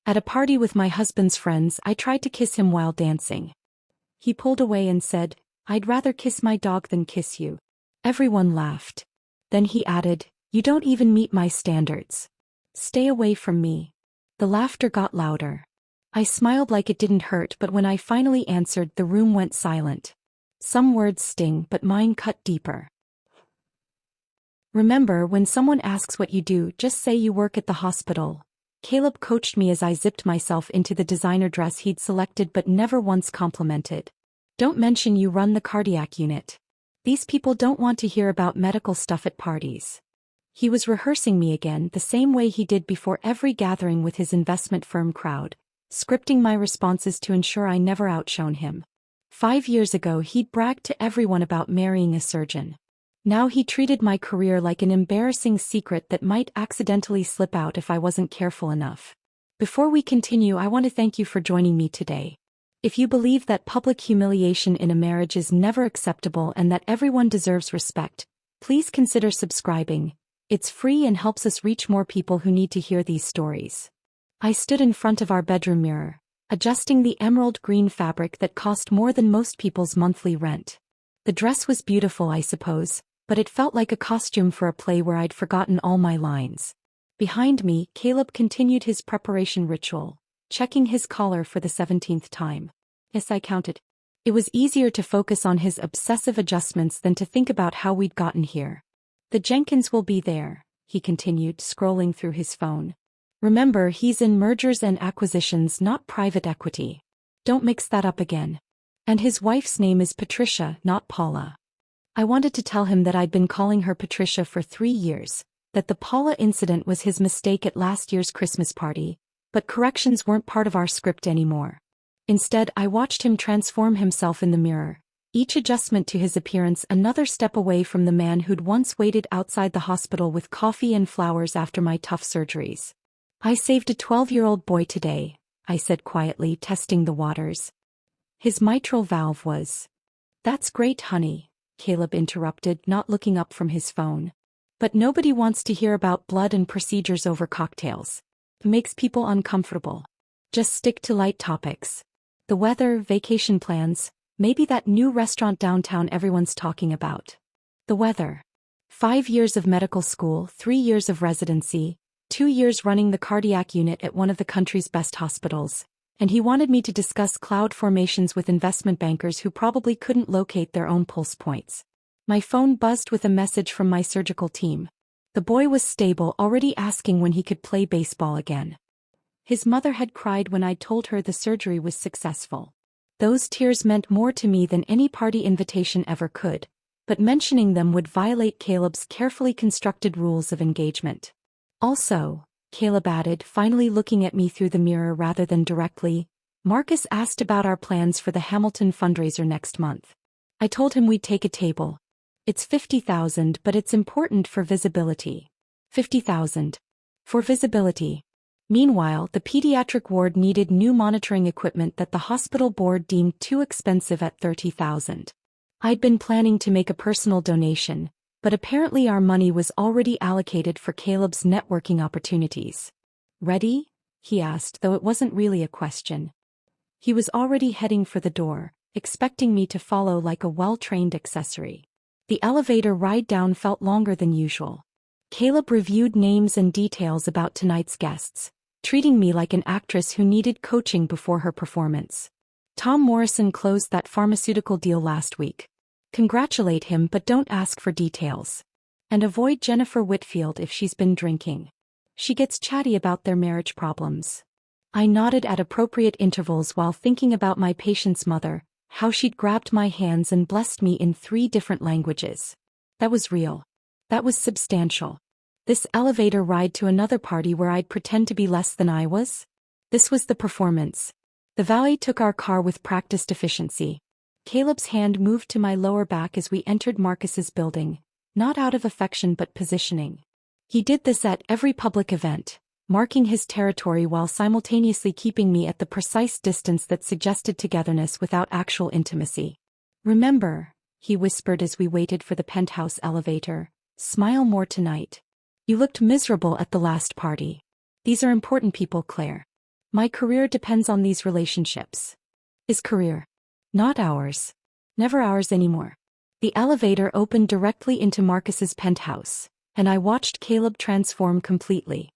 At a party with my husband's friends, I tried to kiss him while dancing. He pulled away and said, "I'd rather kiss my dog than kiss you." Everyone laughed. Then he added, "You don't even meet my standards. Stay away from me." The laughter got louder. I smiled like it didn't hurt, but when I finally answered, the room went silent. Some words sting, but mine cut deeper. "Remember, when someone asks what you do, just say you work at the hospital." Caleb coached me as I zipped myself into the designer dress he'd selected but never once complimented. "Don't mention you run the cardiac unit. These people don't want to hear about medical stuff at parties." He was rehearsing me again, the same way he did before every gathering with his investment firm crowd, scripting my responses to ensure I never outshone him. 5 years ago he'd bragged to everyone about marrying a surgeon. Now he treated my career like an embarrassing secret that might accidentally slip out if I wasn't careful enough. Before we continue, I want to thank you for joining me today. If you believe that public humiliation in a marriage is never acceptable and that everyone deserves respect, please consider subscribing. It's free and helps us reach more people who need to hear these stories. I stood in front of our bedroom mirror, adjusting the emerald green fabric that cost more than most people's monthly rent. The dress was beautiful, I suppose, but it felt like a costume for a play where I'd forgotten all my lines. Behind me, Caleb continued his preparation ritual, checking his collar for the 17th time. Yes, I counted. It was easier to focus on his obsessive adjustments than to think about how we'd gotten here. "The Jenkins will be there," he continued, scrolling through his phone. "Remember, he's in mergers and acquisitions, not private equity. Don't mix that up again. And his wife's name is Patricia, not Paula." I wanted to tell him that I'd been calling her Patricia for 3 years, that the Paula incident was his mistake at last year's Christmas party, but corrections weren't part of our script anymore. Instead, I watched him transform himself in the mirror, each adjustment to his appearance another step away from the man who'd once waited outside the hospital with coffee and flowers after my tough surgeries. "I saved a 12-year-old boy today," I said quietly, testing the waters. "His mitral valve was—" "That's great, honey," Caleb interrupted, not looking up from his phone. "But nobody wants to hear about blood and procedures over cocktails. It makes people uncomfortable. Just stick to light topics. The weather, vacation plans, maybe that new restaurant downtown everyone's talking about." The weather. 5 years of medical school, 3 years of residency, 2 years running the cardiac unit at one of the country's best hospitals. And he wanted me to discuss cloud formations with investment bankers who probably couldn't locate their own pulse points. My phone buzzed with a message from my surgical team. The boy was stable, already asking when he could play baseball again. His mother had cried when I told her the surgery was successful. Those tears meant more to me than any party invitation ever could, but mentioning them would violate Caleb's carefully constructed rules of engagement. "Also," Caleb added, finally looking at me through the mirror rather than directly, "Marcus asked about our plans for the Hamilton fundraiser next month." I told him we'd take a table. "It's 50,000, but it's important for visibility." 50,000. For visibility. Meanwhile, the pediatric ward needed new monitoring equipment that the hospital board deemed too expensive at 30,000. I'd been planning to make a personal donation, but apparently our money was already allocated for Caleb's networking opportunities. "Ready?" he asked, though it wasn't really a question. He was already heading for the door, expecting me to follow like a well-trained accessory. The elevator ride down felt longer than usual. Caleb reviewed names and details about tonight's guests, treating me like an actress who needed coaching before her performance. "Tom Morrison closed that pharmaceutical deal last week. Congratulate him, but don't ask for details. And avoid Jennifer Whitfield if she's been drinking. She gets chatty about their marriage problems." I nodded at appropriate intervals while thinking about my patient's mother, how she'd grabbed my hands and blessed me in 3 different languages. That was real. That was substantial. This elevator ride to another party where I'd pretend to be less than I was? This was the performance. The valet took our car with practiced efficiency. Caleb's hand moved to my lower back as we entered Marcus's building, not out of affection but positioning. He did this at every public event, marking his territory while simultaneously keeping me at the precise distance that suggested togetherness without actual intimacy. "Remember," he whispered as we waited for the penthouse elevator, "smile more tonight. You looked miserable at the last party. These are important people, Claire." My career depends on these relationships. His career. Not ours. Never ours anymore. The elevator opened directly into Marcus's penthouse, and I watched Caleb transform completely.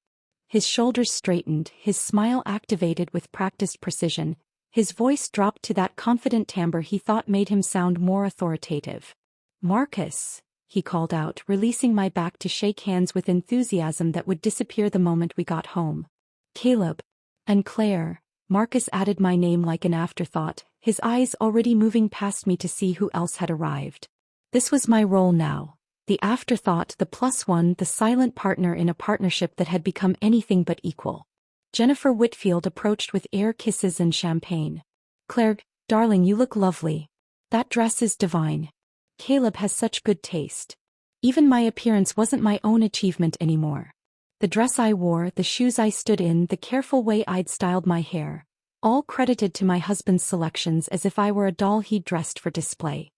His shoulders straightened, his smile activated with practiced precision, his voice dropped to that confident timbre he thought made him sound more authoritative. "Marcus," he called out, releasing my back to shake hands with enthusiasm that would disappear the moment we got home. "Caleb." "And Claire," Marcus added my name like an afterthought, his eyes already moving past me to see who else had arrived. This was my role now. The afterthought, the plus one, the silent partner in a partnership that had become anything but equal. Jennifer Whitfield approached with air kisses and champagne. "Claire, darling, you look lovely. That dress is divine. Caleb has such good taste." Even my appearance wasn't my own achievement anymore. The dress I wore, the shoes I stood in, the careful way I'd styled my hair, all credited to my husband's selections as if I were a doll he'd dressed for display.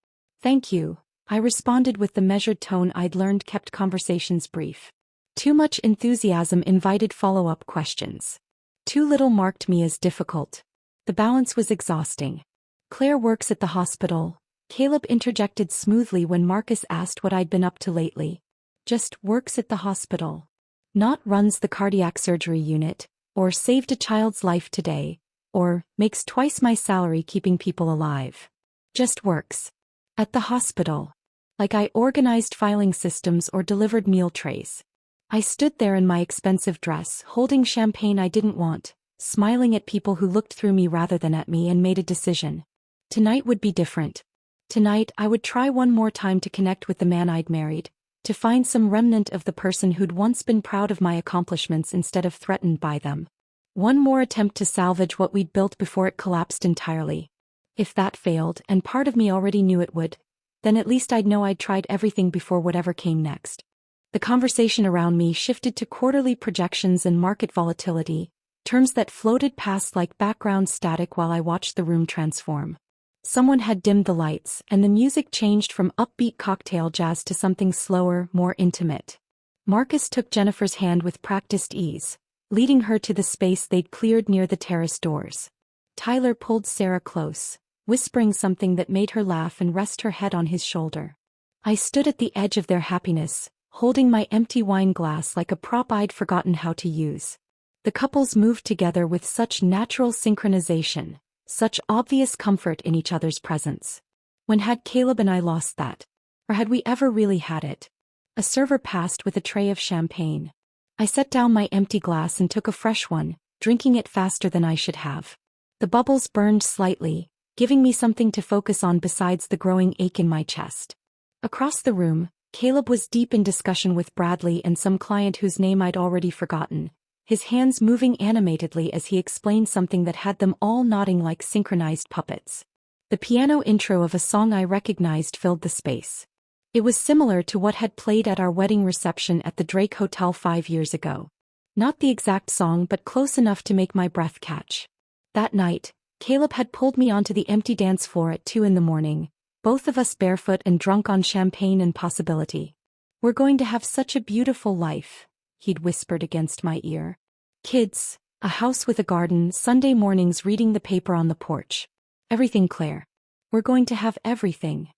"Thank you," I responded with the measured tone I'd learned kept conversations brief. Too much enthusiasm invited follow-up questions. Too little marked me as difficult. The balance was exhausting. "Claire works at the hospital," Caleb interjected smoothly when Marcus asked what I'd been up to lately. "Just works at the hospital. Not runs the cardiac surgery unit, or saved a child's life today, or makes twice my salary keeping people alive. Just works. At the hospital. Like I organized filing systems or delivered meal trays." I stood there in my expensive dress, holding champagne I didn't want, smiling at people who looked through me rather than at me, and made a decision. Tonight would be different. Tonight I would try one more time to connect with the man I'd married, to find some remnant of the person who'd once been proud of my accomplishments instead of threatened by them. One more attempt to salvage what we'd built before it collapsed entirely. If that failed, and part of me already knew it would, then at least I'd know I'd tried everything before whatever came next. The conversation around me shifted to quarterly projections and market volatility, terms that floated past like background static while I watched the room transform. Someone had dimmed the lights, and the music changed from upbeat cocktail jazz to something slower, more intimate. Marcus took Jennifer's hand with practiced ease, leading her to the space they'd cleared near the terrace doors. Tyler pulled Sarah close, whispering something that made her laugh and rest her head on his shoulder. I stood at the edge of their happiness, holding my empty wine glass like a prop I'd forgotten how to use. The couples moved together with such natural synchronization, such obvious comfort in each other's presence. When had Caleb and I lost that? Or had we ever really had it? A server passed with a tray of champagne. I set down my empty glass and took a fresh one, drinking it faster than I should have. The bubbles burned slightly, giving me something to focus on besides the growing ache in my chest. Across the room, Caleb was deep in discussion with Bradley and some client whose name I'd already forgotten, his hands moving animatedly as he explained something that had them all nodding like synchronized puppets. The piano intro of a song I recognized filled the space. It was similar to what had played at our wedding reception at the Drake Hotel 5 years ago. Not the exact song, but close enough to make my breath catch. That night, Caleb had pulled me onto the empty dance floor at 2 a.m, both of us barefoot and drunk on champagne and possibility. "We're going to have such a beautiful life," he'd whispered against my ear. "Kids, a house with a garden, Sunday mornings reading the paper on the porch. Everything, Claire. We're going to have everything."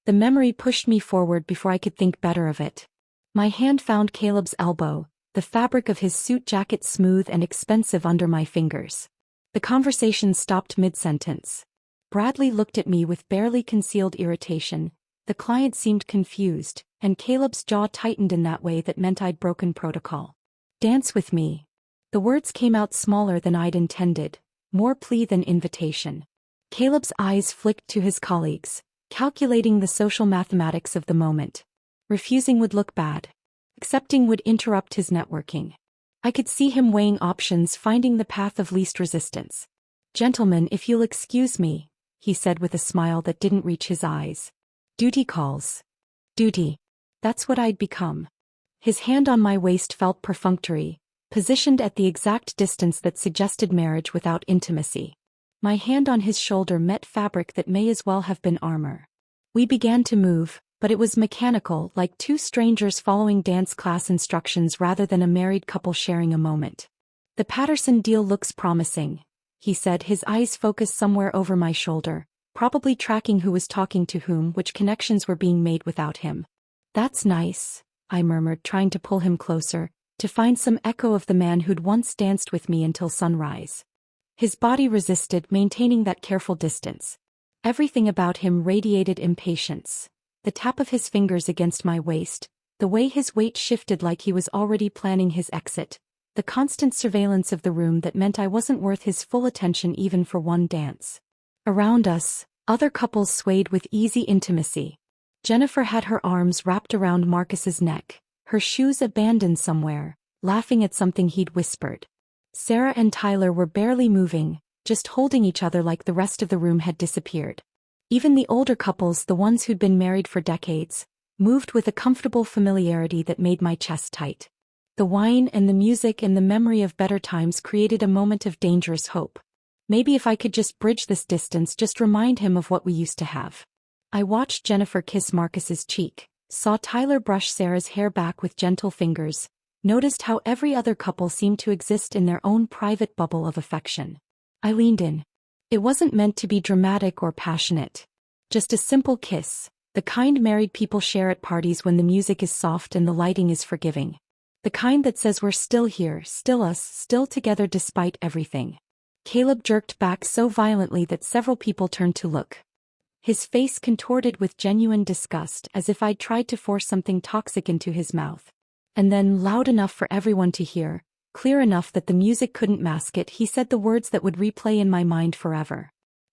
The memory pushed me forward before I could think better of it. My hand found Caleb's elbow, the fabric of his suit jacket smooth and expensive under my fingers. The conversation stopped mid-sentence. Bradley looked at me with barely concealed irritation, the client seemed confused, and Caleb's jaw tightened in that way that meant I'd broken protocol. "Dance with me." The words came out smaller than I'd intended, more plea than invitation. Caleb's eyes flicked to his colleagues, calculating the social mathematics of the moment. Refusing would look bad. Accepting would interrupt his networking. I could see him weighing options, finding the path of least resistance. "Gentlemen, if you'll excuse me," he said with a smile that didn't reach his eyes. "Duty calls." Duty. That's what I'd become. His hand on my waist felt perfunctory, positioned at the exact distance that suggested marriage without intimacy. My hand on his shoulder met fabric that may as well have been armor. We began to move, but it was mechanical, like two strangers following dance class instructions rather than a married couple sharing a moment. The Patterson deal looks promising, he said, his eyes focused somewhere over my shoulder, probably tracking who was talking to whom, which connections were being made without him. That's nice, I murmured, trying to pull him closer, to find some echo of the man who'd once danced with me until sunrise. His body resisted, maintaining that careful distance. Everything about him radiated impatience. The tap of his fingers against my waist, the way his weight shifted like he was already planning his exit, the constant surveillance of the room that meant I wasn't worth his full attention even for one dance. Around us, other couples swayed with easy intimacy. Jennifer had her arms wrapped around Marcus's neck, her shoes abandoned somewhere, laughing at something he'd whispered. Sarah and Tyler were barely moving, just holding each other like the rest of the room had disappeared. Even the older couples, the ones who'd been married for decades, moved with a comfortable familiarity that made my chest tight. The wine and the music and the memory of better times created a moment of dangerous hope. Maybe if I could just bridge this distance, just remind him of what we used to have. I watched Jennifer kiss Marcus's cheek, saw Tyler brush Sarah's hair back with gentle fingers, noticed how every other couple seemed to exist in their own private bubble of affection. I leaned in. It wasn't meant to be dramatic or passionate. Just a simple kiss, the kind married people share at parties when the music is soft and the lighting is forgiving. The kind that says we're still here, still us, still together despite everything. Caleb jerked back so violently that several people turned to look. His face contorted with genuine disgust, as if I'd tried to force something toxic into his mouth. And then, loud enough for everyone to hear, clear enough that the music couldn't mask it, he said the words that would replay in my mind forever.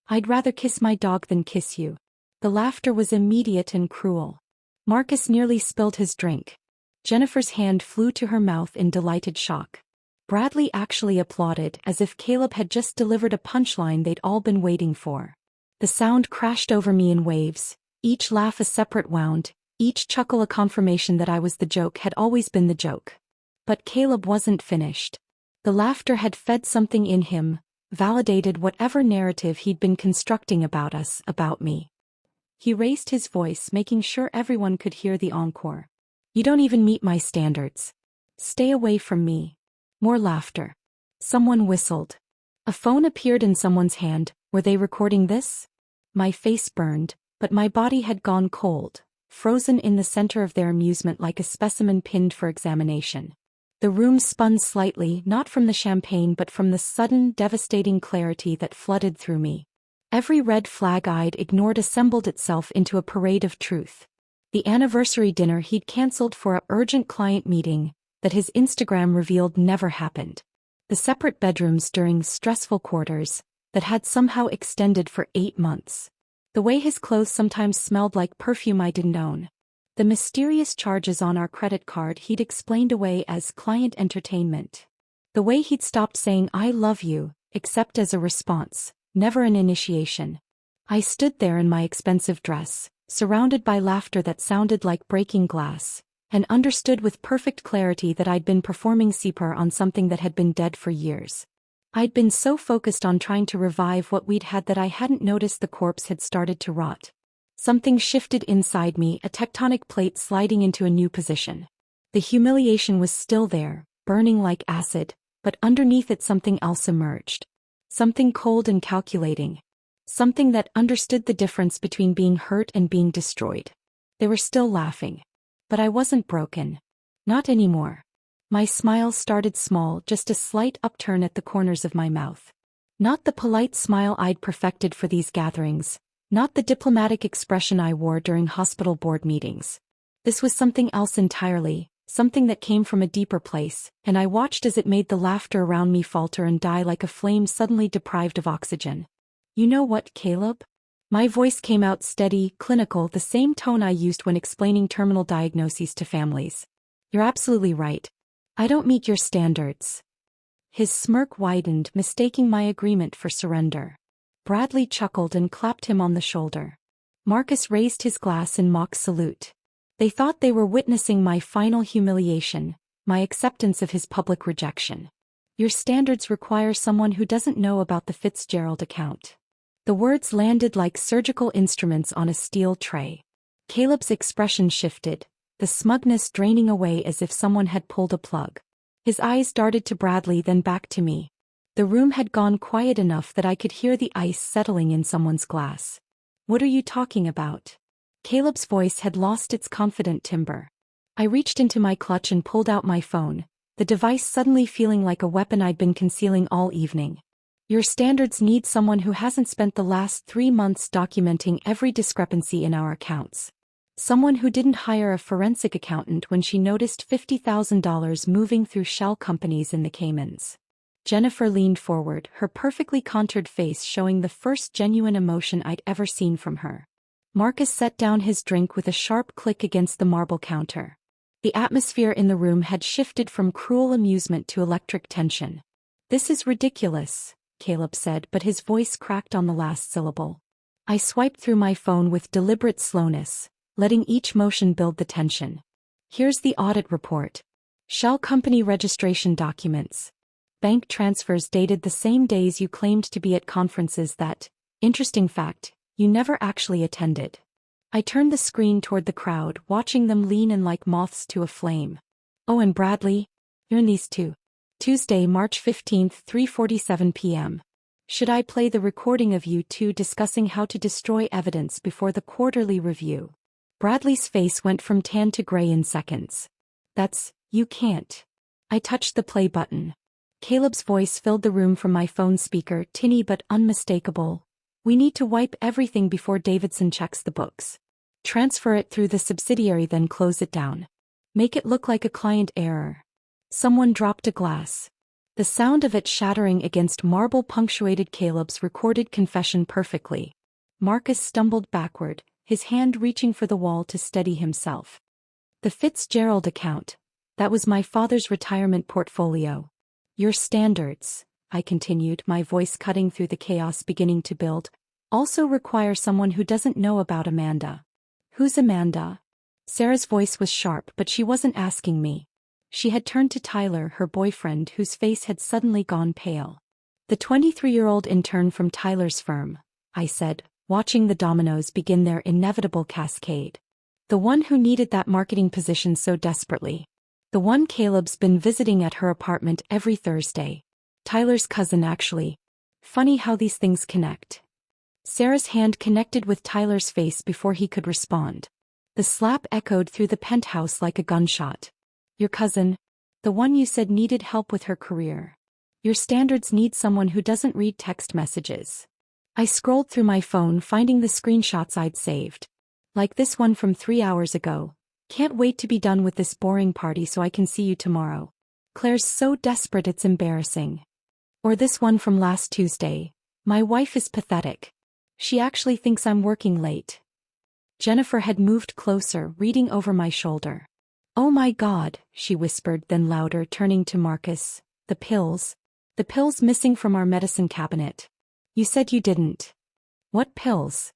I'd rather kiss my dog than kiss you. The laughter was immediate and cruel. Marcus nearly spilled his drink. Jennifer's hand flew to her mouth in delighted shock. Bradley actually applauded, as if Caleb had just delivered a punchline they'd all been waiting for. The sound crashed over me in waves, each laugh a separate wound, each chuckle a confirmation that I was the joke, had always been the joke. But Caleb wasn't finished. The laughter had fed something in him, validated whatever narrative he'd been constructing about us, about me. He raised his voice, making sure everyone could hear the encore. You don't even meet my standards. Stay away from me. More laughter. Someone whistled. A phone appeared in someone's hand. Were they recording this? My face burned, but my body had gone cold, frozen in the center of their amusement like a specimen pinned for examination. The room spun slightly, not from the champagne but from the sudden, devastating clarity that flooded through me. Every red flag I'd ignored assembled itself into a parade of truth. The anniversary dinner he'd canceled for an urgent client meeting that his Instagram revealed never happened. The separate bedrooms during stressful quarters that had somehow extended for 8 months. The way his clothes sometimes smelled like perfume I didn't own. The mysterious charges on our credit card he'd explained away as client entertainment. The way he'd stopped saying I love you, except as a response, never an initiation. I stood there in my expensive dress, surrounded by laughter that sounded like breaking glass, and understood with perfect clarity that I'd been performing CPR on something that had been dead for years. I'd been so focused on trying to revive what we'd had that I hadn't noticed the corpse had started to rot. Something shifted inside me, a tectonic plate sliding into a new position. The humiliation was still there, burning like acid, but underneath it something else emerged. Something cold and calculating. Something that understood the difference between being hurt and being destroyed. They were still laughing. But I wasn't broken. Not anymore. My smile started small, just a slight upturn at the corners of my mouth. Not the polite smile I'd perfected for these gatherings. Not the diplomatic expression I wore during hospital board meetings. This was something else entirely, something that came from a deeper place, and I watched as it made the laughter around me falter and die like a flame suddenly deprived of oxygen. You know what, Caleb? My voice came out steady, clinical, the same tone I used when explaining terminal diagnoses to families. You're absolutely right. I don't meet your standards. His smirk widened, mistaking my agreement for surrender. Bradley chuckled and clapped him on the shoulder. Marcus raised his glass in mock salute. They thought they were witnessing my final humiliation, my acceptance of his public rejection. Your standards require someone who doesn't know about the Fitzgerald account. The words landed like surgical instruments on a steel tray. Caleb's expression shifted, the smugness draining away as if someone had pulled a plug. His eyes darted to Bradley, then back to me. The room had gone quiet enough that I could hear the ice settling in someone's glass. What are you talking about? Caleb's voice had lost its confident timbre. I reached into my clutch and pulled out my phone, the device suddenly feeling like a weapon I'd been concealing all evening. Your standards need someone who hasn't spent the last 3 months documenting every discrepancy in our accounts. Someone who didn't hire a forensic accountant when she noticed $50,000 moving through shell companies in the Caymans. Jennifer leaned forward, her perfectly contoured face showing the first genuine emotion I'd ever seen from her. Marcus set down his drink with a sharp click against the marble counter. The atmosphere in the room had shifted from cruel amusement to electric tension. This is ridiculous, Caleb said, but his voice cracked on the last syllable. I swiped through my phone with deliberate slowness, letting each motion build the tension. Here's the audit report. Shell company registration documents. Bank transfers dated the same days you claimed to be at conferences that, interesting fact, you never actually attended. I turned the screen toward the crowd, watching them lean in like moths to a flame. Oh, and Bradley? You're in these too. Tuesday, March 15th, 3:47 p.m. Should I play the recording of you two discussing how to destroy evidence before the quarterly review? Bradley's face went from tan to gray in seconds. You can't. I touched the play button. Caleb's voice filled the room from my phone speaker, tinny but unmistakable. We need to wipe everything before Davidson checks the books. Transfer it through the subsidiary, then close it down. Make it look like a client error. Someone dropped a glass. The sound of it shattering against marble punctuated Caleb's recorded confession perfectly. Marcus stumbled backward, his hand reaching for the wall to steady himself. The Fitzgerald account. That was my father's retirement portfolio. Your standards, I continued, my voice cutting through the chaos beginning to build, also require someone who doesn't know about Amanda. Who's Amanda? Sarah's voice was sharp, but she wasn't asking me. She had turned to Tyler, her boyfriend, whose face had suddenly gone pale. The 23-year-old intern from Tyler's firm, I said, watching the dominoes begin their inevitable cascade. The one who needed that marketing position so desperately. The one Caleb's been visiting at her apartment every Thursday. Tyler's cousin, actually. Funny how these things connect. Sarah's hand connected with Tyler's face before he could respond. The slap echoed through the penthouse like a gunshot. Your cousin? The one you said needed help with her career. Your standards need someone who doesn't read text messages. I scrolled through my phone, finding the screenshots I'd saved. Like this one from 3 hours ago. Can't wait to be done with this boring party so I can see you tomorrow. Claire's so desperate it's embarrassing. Or this one from last Tuesday. My wife is pathetic. She actually thinks I'm working late. Jennifer had moved closer, reading over my shoulder. Oh my God, she whispered, then louder, turning to Marcus. The pills. The pills missing from our medicine cabinet. You said you didn't. What pills?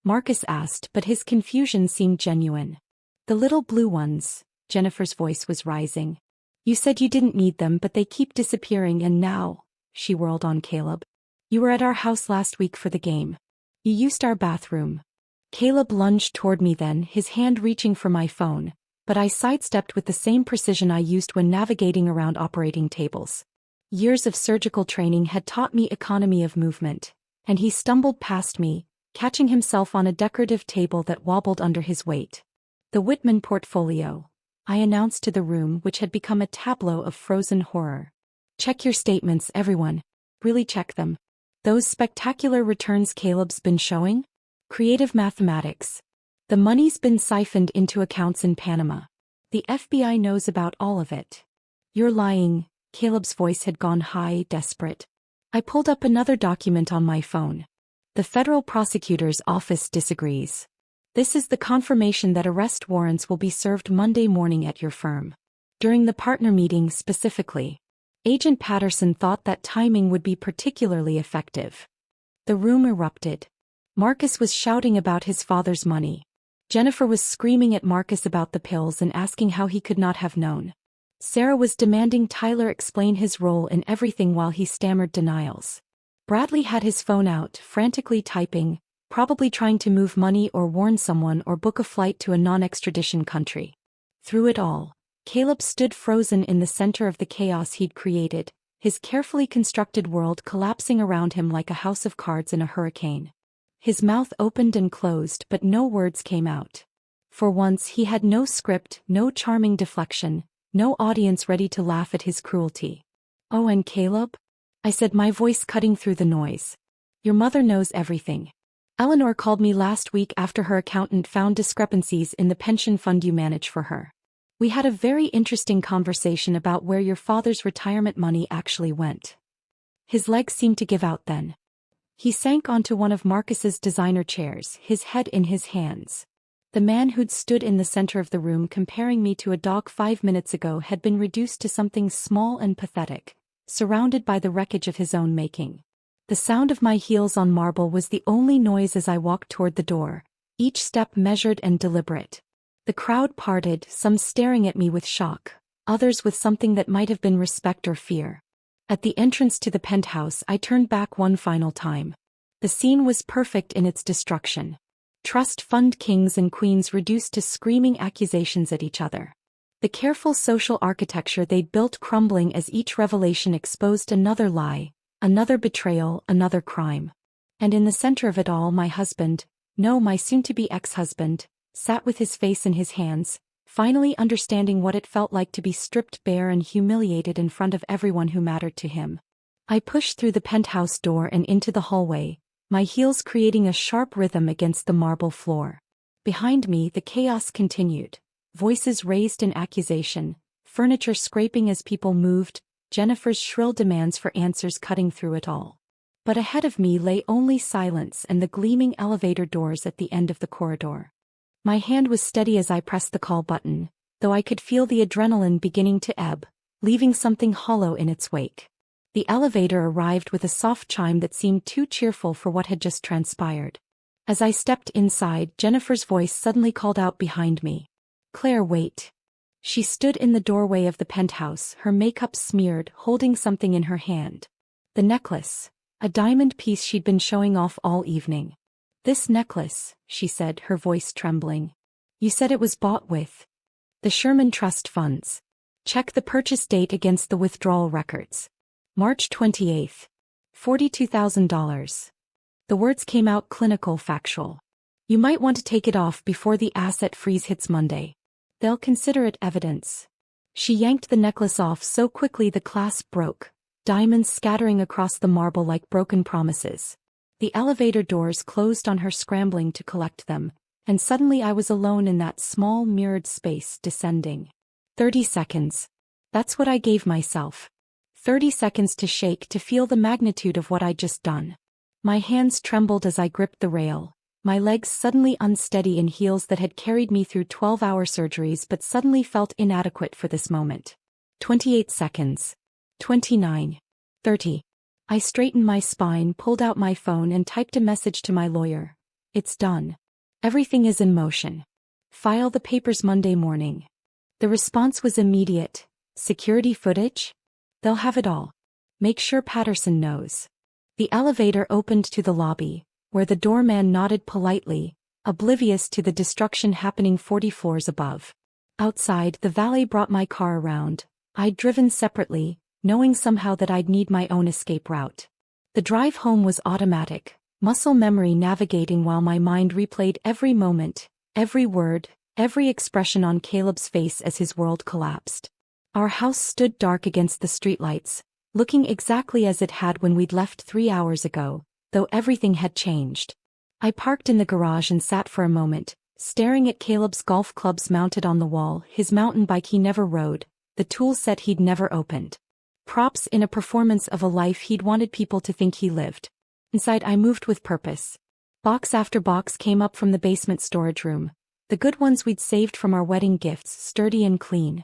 Marcus asked, but his confusion seemed genuine. The little blue ones, Jennifer's voice was rising. You said you didn't need them, but they keep disappearing, and now, she whirled on Caleb. You were at our house last week for the game. You used our bathroom. Caleb lunged toward me then, his hand reaching for my phone, but I sidestepped with the same precision I used when navigating around operating tables. Years of surgical training had taught me economy of movement, and he stumbled past me, catching himself on a decorative table that wobbled under his weight. The Whitman portfolio, I announced to the room, which had become a tableau of frozen horror. Check your statements, everyone. Really check them. Those spectacular returns Caleb's been showing? Creative mathematics. The money's been siphoned into accounts in Panama. The FBI knows about all of it. You're lying, Caleb's voice had gone high, desperate. I pulled up another document on my phone. The federal prosecutor's office disagrees. This is the confirmation that arrest warrants will be served Monday morning at your firm. During the partner meeting specifically. Agent Patterson thought that timing would be particularly effective. The room erupted. Marcus was shouting about his father's money. Jennifer was screaming at Marcus about the pills and asking how he could not have known. Sarah was demanding Tyler explain his role in everything while he stammered denials. Bradley had his phone out, frantically typing, probably trying to move money or warn someone or book a flight to a non-extradition country. Through it all, Caleb stood frozen in the center of the chaos he'd created, his carefully constructed world collapsing around him like a house of cards in a hurricane. His mouth opened and closed, but no words came out. For once he had no script, no charming deflection, no audience ready to laugh at his cruelty. "Oh, and Caleb?" I said, my voice cutting through the noise. "Your mother knows everything. Eleanor called me last week after her accountant found discrepancies in the pension fund you manage for her. We had a very interesting conversation about where your father's retirement money actually went." His legs seemed to give out then. He sank onto one of Marcus's designer chairs, his head in his hands. The man who'd stood in the center of the room comparing me to a dog 5 minutes ago had been reduced to something small and pathetic, surrounded by the wreckage of his own making. The sound of my heels on marble was the only noise as I walked toward the door, each step measured and deliberate. The crowd parted, some staring at me with shock, others with something that might have been respect or fear. At the entrance to the penthouse, I turned back one final time. The scene was perfect in its destruction. Trust fund kings and queens reduced to screaming accusations at each other. The careful social architecture they'd built crumbling as each revelation exposed another lie, another betrayal, another crime. And in the center of it all, my husband, no, my soon-to-be ex-husband, sat with his face in his hands, finally understanding what it felt like to be stripped bare and humiliated in front of everyone who mattered to him. I pushed through the penthouse door and into the hallway, my heels creating a sharp rhythm against the marble floor. Behind me, the chaos continued, voices raised in accusation, furniture scraping as people moved, Jennifer's shrill demands for answers cutting through it all. But ahead of me lay only silence and the gleaming elevator doors at the end of the corridor. My hand was steady as I pressed the call button, though I could feel the adrenaline beginning to ebb, leaving something hollow in its wake. The elevator arrived with a soft chime that seemed too cheerful for what had just transpired. As I stepped inside, Jennifer's voice suddenly called out behind me. "Claire, wait." She stood in the doorway of the penthouse, her makeup smeared, holding something in her hand. The necklace, a diamond piece she'd been showing off all evening. "This necklace," she said, her voice trembling. "You said it was bought with the Sherman Trust funds. Check the purchase date against the withdrawal records. March 28th. $42,000. The words came out clinical, factual. "You might want to take it off before the asset freeze hits Monday. They'll consider it evidence." She yanked the necklace off so quickly the clasp broke, diamonds scattering across the marble like broken promises. The elevator doors closed on her, scrambling to collect them, and suddenly I was alone in that small mirrored space, descending. 30 seconds. That's what I gave myself. 30 seconds to shake, to feel the magnitude of what I'd just done. My hands trembled as I gripped the rail, my legs suddenly unsteady in heels that had carried me through 12-hour surgeries but suddenly felt inadequate for this moment. 28 seconds. 29. 30. I straightened my spine, pulled out my phone and typed a message to my lawyer. "It's done. Everything is in motion. File the papers Monday morning." The response was immediate. "Security footage? They'll have it all. Make sure Patterson knows." The elevator opened to the lobby, where the doorman nodded politely, oblivious to the destruction happening 40 floors above. Outside, the valet brought my car around. I'd driven separately, knowing somehow that I'd need my own escape route. The drive home was automatic, muscle memory navigating while my mind replayed every moment, every word, every expression on Caleb's face as his world collapsed. Our house stood dark against the streetlights, looking exactly as it had when we'd left 3 hours ago, though everything had changed. I parked in the garage and sat for a moment, staring at Caleb's golf clubs mounted on the wall, his mountain bike he never rode, the tool set he'd never opened. Props in a performance of a life he'd wanted people to think he lived. Inside, I moved with purpose. Box after box came up from the basement storage room, the good ones we'd saved from our wedding gifts, sturdy and clean.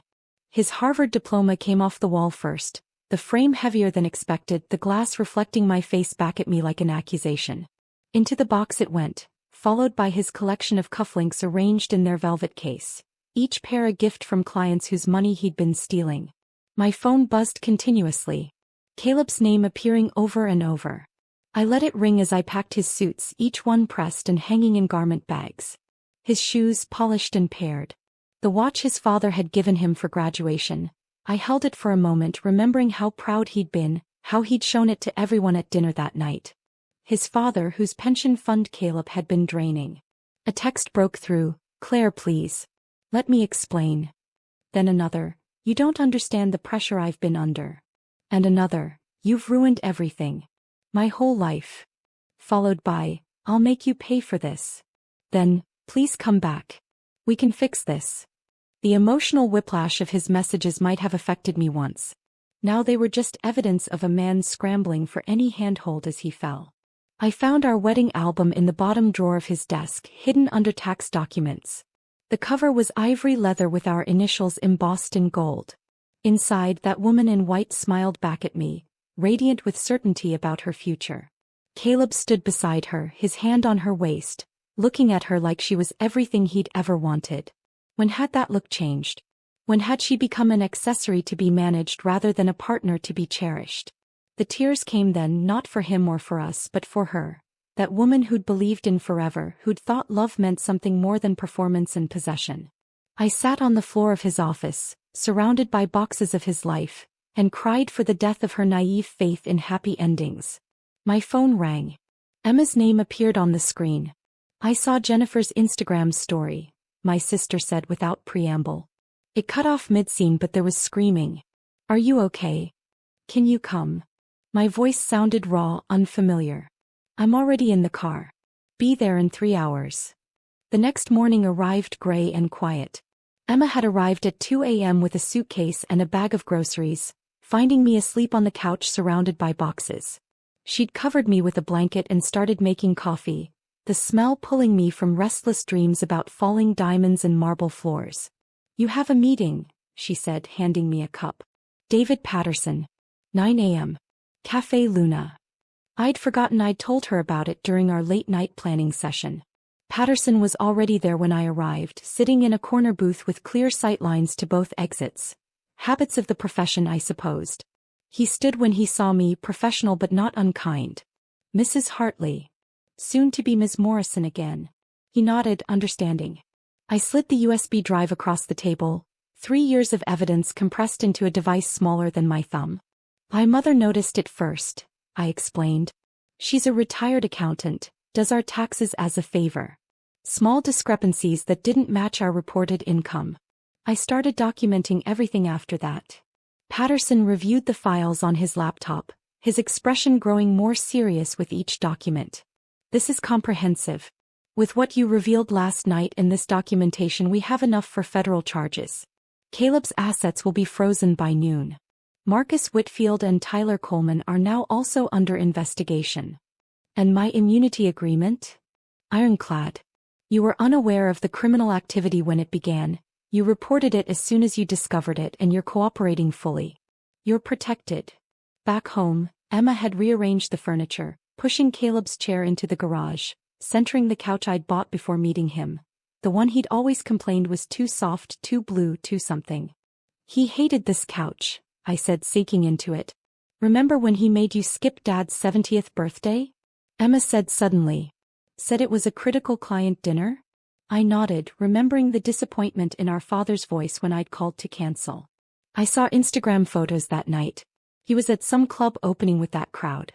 His Harvard diploma came off the wall first, the frame heavier than expected, the glass reflecting my face back at me like an accusation. Into the box it went, followed by his collection of cufflinks arranged in their velvet case, each pair a gift from clients whose money he'd been stealing. My phone buzzed continuously, Caleb's name appearing over and over. I let it ring as I packed his suits, each one pressed and hanging in garment bags. His shoes polished and paired. The watch his father had given him for graduation. I held it for a moment, remembering how proud he'd been, how he'd shown it to everyone at dinner that night. His father, whose pension fund Caleb had been draining. A text broke through. "Claire, please. Let me explain." Then another. "You don't understand the pressure I've been under." And another. "You've ruined everything. My whole life." Followed by, "I'll make you pay for this." Then, "Please come back. We can fix this." The emotional whiplash of his messages might have affected me once. Now they were just evidence of a man scrambling for any handhold as he fell. I found our wedding album in the bottom drawer of his desk, hidden under tax documents. The cover was ivory leather with our initials embossed in gold. Inside, that woman in white smiled back at me, radiant with certainty about her future. Caleb stood beside her, his hand on her waist, looking at her like she was everything he'd ever wanted. When had that look changed? When had she become an accessory to be managed rather than a partner to be cherished? The tears came then, not for him or for us, but for her. That woman who'd believed in forever, who'd thought love meant something more than performance and possession. I sat on the floor of his office, surrounded by boxes of his life, and cried for the death of her naive faith in happy endings. My phone rang. Emma's name appeared on the screen. "I saw Jennifer's Instagram story," my sister said without preamble. It cut off mid-scene, but there was screaming. "Are you okay? Can you come?" My voice sounded raw, unfamiliar. "I'm already in the car. Be there in 3 hours." The next morning arrived gray and quiet. Emma had arrived at 2 a.m. with a suitcase and a bag of groceries, finding me asleep on the couch surrounded by boxes. She'd covered me with a blanket and started making coffee, the smell pulling me from restless dreams about falling diamonds and marble floors. "You have a meeting," she said, handing me a cup. "David Patterson. 9 a.m. Café Luna." I'd forgotten I'd told her about it during our late-night planning session. Patterson was already there when I arrived, sitting in a corner booth with clear sightlines to both exits. Habits of the profession, I supposed. He stood when he saw me, professional but not unkind. "Mrs. Hartley. Soon to be Ms. Morrison again." He nodded, understanding. I slid the USB drive across the table, 3 years of evidence compressed into a device smaller than my thumb. "My mother noticed it first," I explained. "She's a retired accountant, does our taxes as a favor. Small discrepancies that didn't match our reported income." I started documenting everything after that. Patterson reviewed the files on his laptop, his expression growing more serious with each document. "This is comprehensive. With what you revealed last night in this documentation, we have enough for federal charges. Caleb's assets will be frozen by noon. Marcus Whitfield and Tyler Coleman are now also under investigation. And my immunity agreement? Ironclad. You were unaware of the criminal activity when it began. You reported it as soon as you discovered it, and you're cooperating fully. You're protected." Back home, Emma had rearranged the furniture, pushing Caleb's chair into the garage, centering the couch I'd bought before meeting him. The one he'd always complained was too soft, too blue, too something. "He hated this couch," I said, sinking into it. "Remember when he made you skip Dad's 70th birthday?" Emma said suddenly. "Said it was a critical client dinner?" I nodded, remembering the disappointment in our father's voice when I'd called to cancel. "I saw Instagram photos that night. He was at some club opening with that crowd.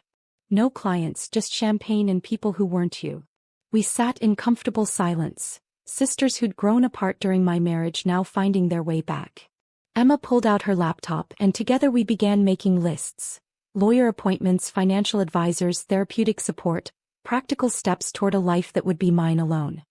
No clients, just champagne and people who weren't you." We sat in comfortable silence, sisters who'd grown apart during my marriage now finding their way back. Emma pulled out her laptop and together we began making lists. Lawyer appointments, financial advisors, therapeutic support, practical steps toward a life that would be mine alone.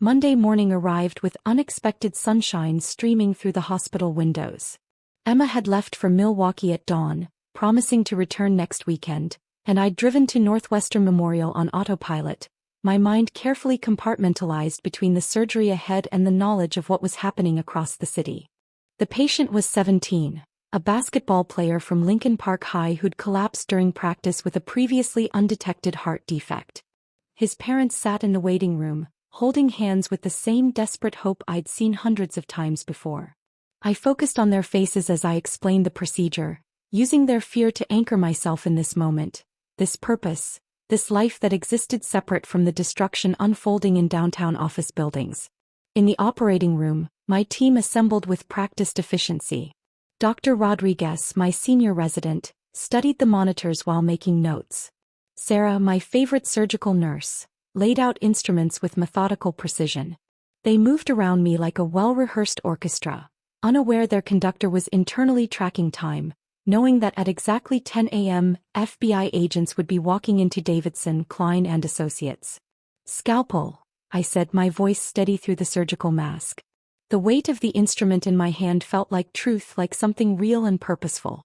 Monday morning arrived with unexpected sunshine streaming through the hospital windows. Emma had left for Milwaukee at dawn, promising to return next weekend, and I'd driven to Northwestern Memorial on autopilot, my mind carefully compartmentalized between the surgery ahead and the knowledge of what was happening across the city. The patient was 17, a basketball player from Lincoln Park High who'd collapsed during practice with a previously undetected heart defect. His parents sat in the waiting room, holding hands with the same desperate hope I'd seen hundreds of times before. I focused on their faces as I explained the procedure, using their fear to anchor myself in this moment, this purpose, this life that existed separate from the destruction unfolding in downtown office buildings. In the operating room, My team assembled with practiced efficiency. Dr. Rodriguez, my senior resident, studied the monitors while making notes. Sarah, my favorite surgical nurse, laid out instruments with methodical precision. They moved around me like a well-rehearsed orchestra, unaware their conductor was internally tracking time, knowing that at exactly 10 a.m., FBI agents would be walking into Davidson, Klein and Associates. "Scalpel," I said, my voice steady through the surgical mask. The weight of the instrument in my hand felt like truth, like something real and purposeful.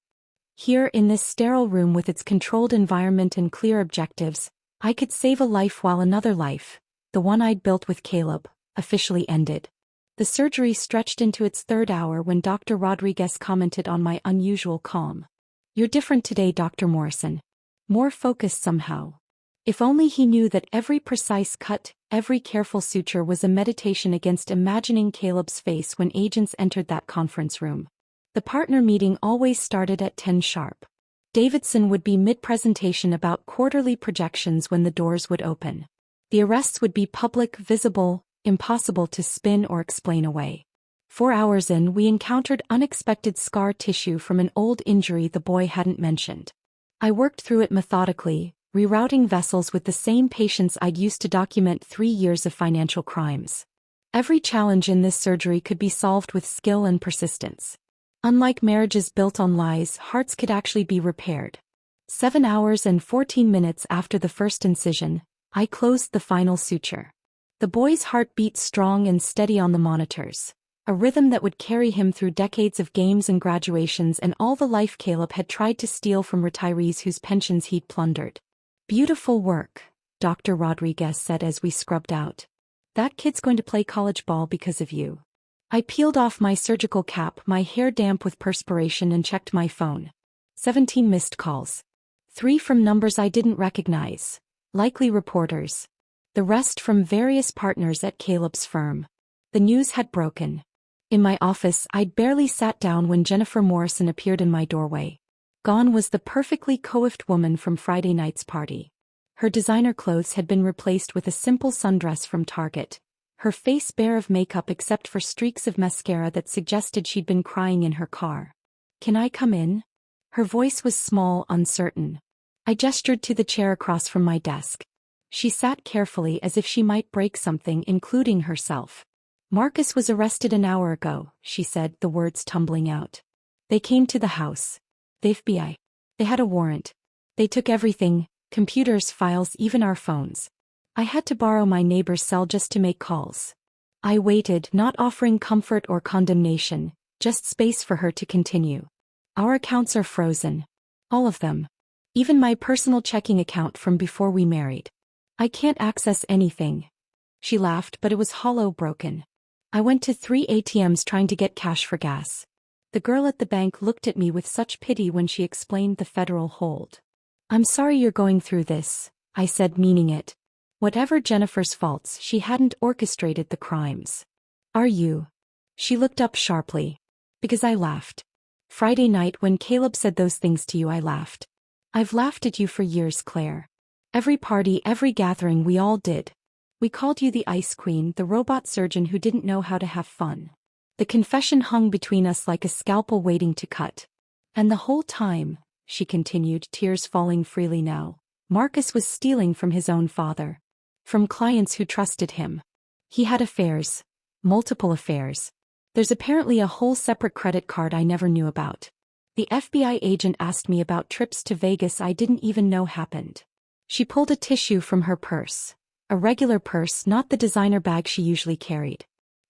Here, in this sterile room with its controlled environment and clear objectives, I could save a life while another life, the one I'd built with Caleb, officially ended. The surgery stretched into its third hour when Dr. Rodriguez commented on my unusual calm. "You're different today, Dr. Morrison. More focused somehow." If only he knew that every precise cut, every careful suture was a meditation against imagining Caleb's face when agents entered that conference room. The partner meeting always started at 10 sharp. Davidson would be mid-presentation about quarterly projections when the doors would open. The arrests would be public, visible, impossible to spin or explain away. 4 hours in, we encountered unexpected scar tissue from an old injury the boy hadn't mentioned. I worked through it methodically, rerouting vessels with the same patience I'd used to document 3 years of financial crimes. Every challenge in this surgery could be solved with skill and persistence. Unlike marriages built on lies, hearts could actually be repaired. 7 hours and 14 minutes after the first incision, I closed the final suture. The boy's heart beat strong and steady on the monitors, a rhythm that would carry him through decades of games and graduations and all the life Caleb had tried to steal from retirees whose pensions he'd plundered. "Beautiful work," Dr. Rodriguez said as we scrubbed out. "That kid's going to play college ball because of you." I peeled off my surgical cap, my hair damp with perspiration, and checked my phone. 17 missed calls. 3 from numbers I didn't recognize, likely reporters. The rest from various partners at Caleb's firm. The news had broken. In my office, I'd barely sat down when Jennifer Morrison appeared in my doorway. Gone was the perfectly coiffed woman from Friday night's party. Her designer clothes had been replaced with a simple sundress from Target, her face bare of makeup except for streaks of mascara that suggested she'd been crying in her car. "Can I come in?" Her voice was small, uncertain. I gestured to the chair across from my desk. She sat carefully as if she might break something, including herself. "Marcus was arrested an hour ago," she said, the words tumbling out. "They came to the house. The FBI. They had a warrant. They took everything, computers, files, even our phones. I had to borrow my neighbor's cell just to make calls." I waited, not offering comfort or condemnation, just space for her to continue. "Our accounts are frozen. All of them. Even my personal checking account from before we married. I can't access anything." She laughed, but it was hollow, broken. "I went to 3 ATMs trying to get cash for gas. The girl at the bank looked at me with such pity when she explained the federal hold. I'm sorry you're going through this," I said, meaning it. Whatever Jennifer's faults, she hadn't orchestrated the crimes. "Are you?" She looked up sharply. "Because I laughed. Friday night when Caleb said those things to you, I laughed. I've laughed at you for years, Claire. Every party, every gathering, we all did. We called you the Ice Queen, the robot surgeon who didn't know how to have fun. The confession hung between us like a scalpel waiting to cut. And the whole time," she continued, tears falling freely now, "Marcus was stealing from his own father. From clients who trusted him. He had affairs. Multiple affairs. There's apparently a whole separate credit card I never knew about. The FBI agent asked me about trips to Vegas I didn't even know happened." She pulled a tissue from her purse. A regular purse, not the designer bag she usually carried.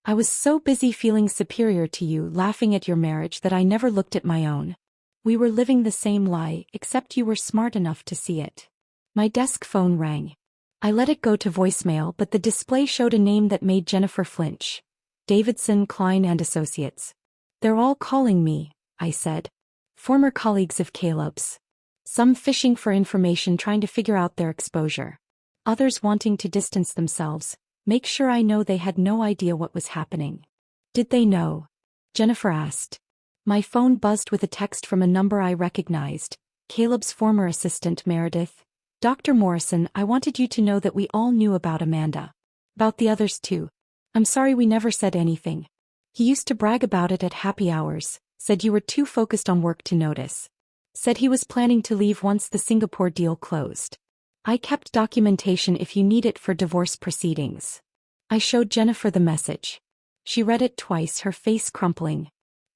"I was so busy feeling superior to you, laughing at your marriage, that I never looked at my own. We were living the same lie, except you were smart enough to see it." My desk phone rang. I let it go to voicemail, but the display showed a name that made Jennifer flinch. Davidson, Klein and Associates. "They're all calling me," I said. "Former colleagues of Caleb's. Some fishing for information, trying to figure out their exposure. Others wanting to distance themselves, make sure I know they had no idea what was happening." "Did they know?" Jennifer asked. My phone buzzed with a text from a number I recognized. Caleb's former assistant, Meredith. "Dr. Morrison, I wanted you to know that we all knew about Amanda. About the others too. I'm sorry we never said anything." He used to brag about it at happy hours, said you were too focused on work to notice. Said he was planning to leave once the Singapore deal closed. I kept documentation if you need it for divorce proceedings. I showed Jennifer the message. She read it twice, her face crumpling.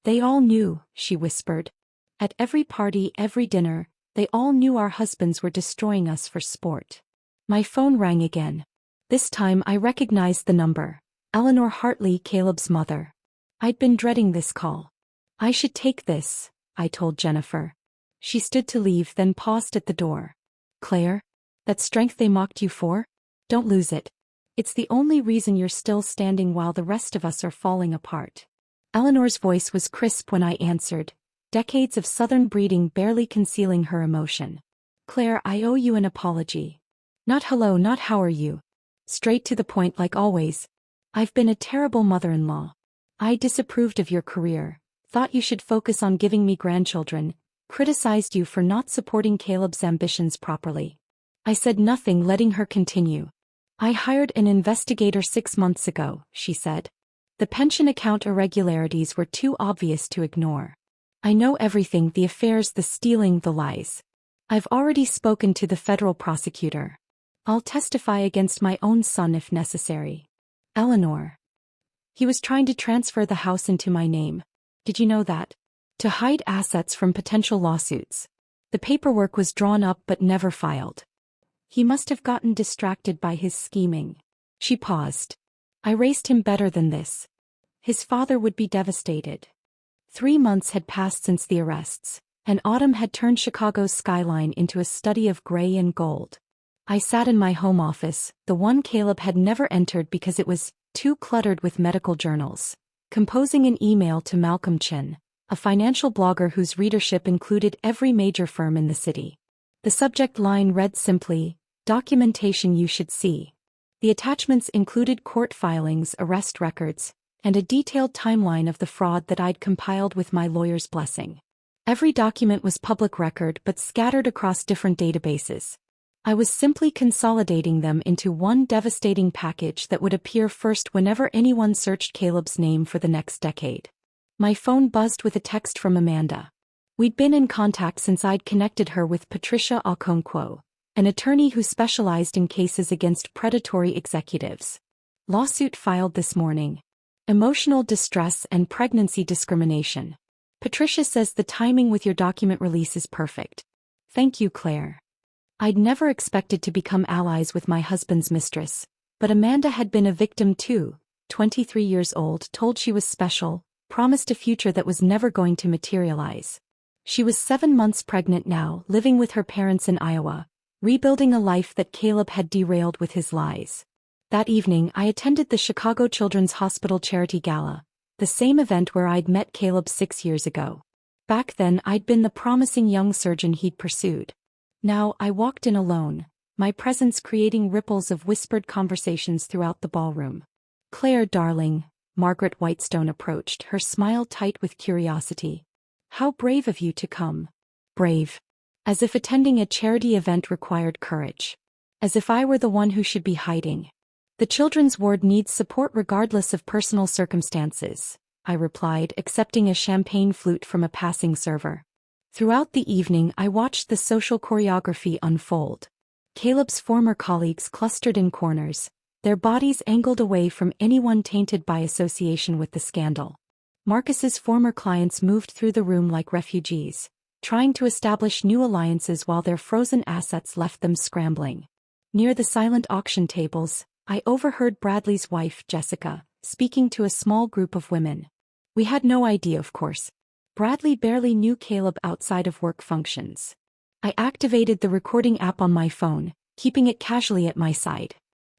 They all knew, she whispered. At every party, every dinner, they all knew our husbands were destroying us for sport. My phone rang again. This time I recognized the number. Eleanor Hartley, Caleb's mother. I'd been dreading this call. I should take this, I told Jennifer. She stood to leave, then paused at the door. Claire? That strength they mocked you for? Don't lose it. It's the only reason you're still standing while the rest of us are falling apart. Eleanor's voice was crisp when I answered, decades of Southern breeding barely concealing her emotion. Claire, I owe you an apology. Not hello, not how are you. Straight to the point like always. I've been a terrible mother-in-law. I disapproved of your career, thought you should focus on giving me grandchildren, criticized you for not supporting Caleb's ambitions properly. I said nothing, letting her continue. I hired an investigator 6 months ago, she said. The pension account irregularities were too obvious to ignore. I know everything, the affairs, the stealing, the lies. I've already spoken to the federal prosecutor. I'll testify against my own son if necessary. Eleanor. He was trying to transfer the house into my name. Did you know that? To hide assets from potential lawsuits. The paperwork was drawn up but never filed. He must have gotten distracted by his scheming. She paused. I raised him better than this. His father would be devastated. 3 months had passed since the arrests, and autumn had turned Chicago's skyline into a study of gray and gold. I sat in my home office, the one Caleb had never entered because it was too cluttered with medical journals, composing an email to Malcolm Chin, a financial blogger whose readership included every major firm in the city. The subject line read simply, "Documentation you should see." The attachments included court filings, arrest records, and a detailed timeline of the fraud that I'd compiled with my lawyer's blessing. Every document was public record but scattered across different databases. I was simply consolidating them into one devastating package that would appear first whenever anyone searched Caleb's name for the next decade. My phone buzzed with a text from Amanda. We'd been in contact since I'd connected her with Patricia Okonkwo, an attorney who specialized in cases against predatory executives. Lawsuit filed this morning. Emotional distress and pregnancy discrimination. Patricia says the timing with your document release is perfect. Thank you, Claire. I'd never expected to become allies with my husband's mistress, but Amanda had been a victim too, 23 years old, told she was special, promised a future that was never going to materialize. She was 7 months pregnant now, living with her parents in Iowa, rebuilding a life that Caleb had derailed with his lies. That evening I attended the Chicago Children's Hospital Charity Gala, the same event where I'd met Caleb 6 years ago. Back then I'd been the promising young surgeon he'd pursued. Now I walked in alone, my presence creating ripples of whispered conversations throughout the ballroom. Claire, darling, Margaret Whitestone approached, her smile tight with curiosity. How brave of you to come. Brave. As if attending a charity event required courage. As if I were the one who should be hiding. The children's ward needs support regardless of personal circumstances, I replied, accepting a champagne flute from a passing server. Throughout the evening I watched the social choreography unfold. Caleb's former colleagues clustered in corners, their bodies angled away from anyone tainted by association with the scandal. Marcus's former clients moved through the room like refugees, trying to establish new alliances while their frozen assets left them scrambling. Near the silent auction tables, I overheard Bradley's wife, Jessica, speaking to a small group of women. We had no idea, of course. Bradley barely knew Caleb outside of work functions. I activated the recording app on my phone, keeping it casually at my side.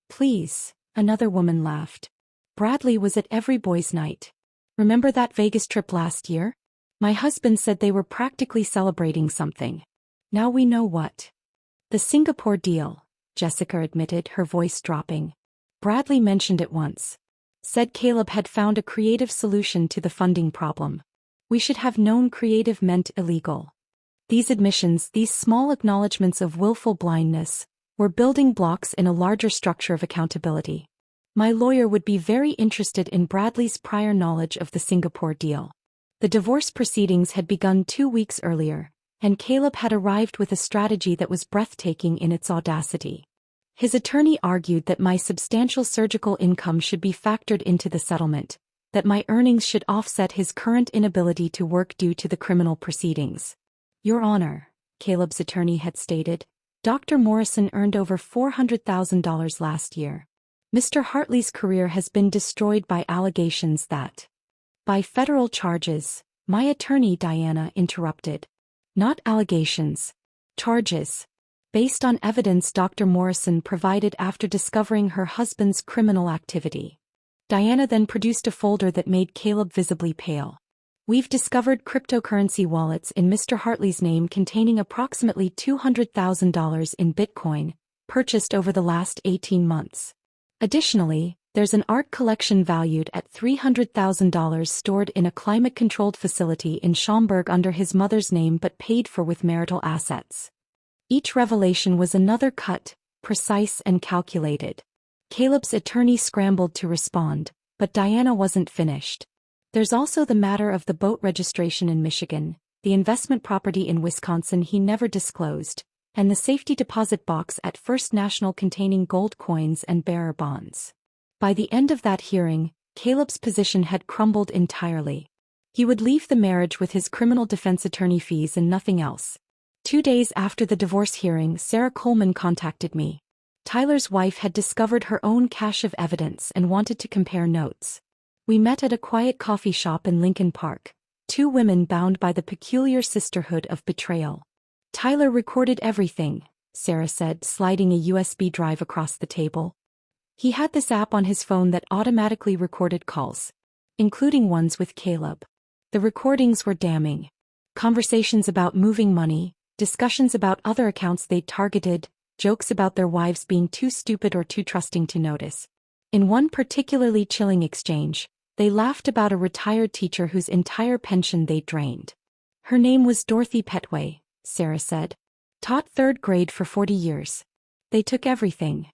Please, another woman laughed. Bradley was at every boys' night. Remember that Vegas trip last year? My husband said they were practically celebrating something. Now we know what. The Singapore deal, Jessica admitted, her voice dropping. Bradley mentioned it once. Said Caleb had found a creative solution to the funding problem. We should have known creative meant illegal. These admissions, these small acknowledgments of willful blindness, were building blocks in a larger structure of accountability. My lawyer would be very interested in Bradley's prior knowledge of the Singapore deal. The divorce proceedings had begun 2 weeks earlier, and Caleb had arrived with a strategy that was breathtaking in its audacity. His attorney argued that my substantial surgical income should be factored into the settlement, that my earnings should offset his current inability to work due to the criminal proceedings. Your Honor, Caleb's attorney had stated, Dr. Morrison earned over $400,000 last year. Mr. Hartley's career has been destroyed by allegations that. By federal charges, my attorney Diana interrupted. Not allegations. Charges. Based on evidence Dr. Morrison provided after discovering her husband's criminal activity. Diana then produced a folder that made Caleb visibly pale. We've discovered cryptocurrency wallets in Mr. Hartley's name containing approximately $200,000 in Bitcoin, purchased over the last 18 months. Additionally, there's an art collection valued at $300,000 stored in a climate-controlled facility in Schaumburg under his mother's name but paid for with marital assets. Each revelation was another cut, precise and calculated. Caleb's attorney scrambled to respond, but Diana wasn't finished. There's also the matter of the boat registration in Michigan, the investment property in Wisconsin he never disclosed, and the safety deposit box at First National containing gold coins and bearer bonds. By the end of that hearing, Caleb's position had crumbled entirely. He would leave the marriage with his criminal defense attorney fees and nothing else. 2 days after the divorce hearing, Sarah Coleman contacted me. Tyler's wife had discovered her own cache of evidence and wanted to compare notes. We met at a quiet coffee shop in Lincoln Park, 2 women bound by the peculiar sisterhood of betrayal. Tyler recorded everything, Sarah said, sliding a USB drive across the table. He had this app on his phone that automatically recorded calls, including ones with Caleb. The recordings were damning. Conversations about moving money, discussions about other accounts they'd targeted, jokes about their wives being too stupid or too trusting to notice. In one particularly chilling exchange, they laughed about a retired teacher whose entire pension they'd drained. Her name was Dorothy Petway, Sarah said. Taught 3rd grade for 40 years. They took everything.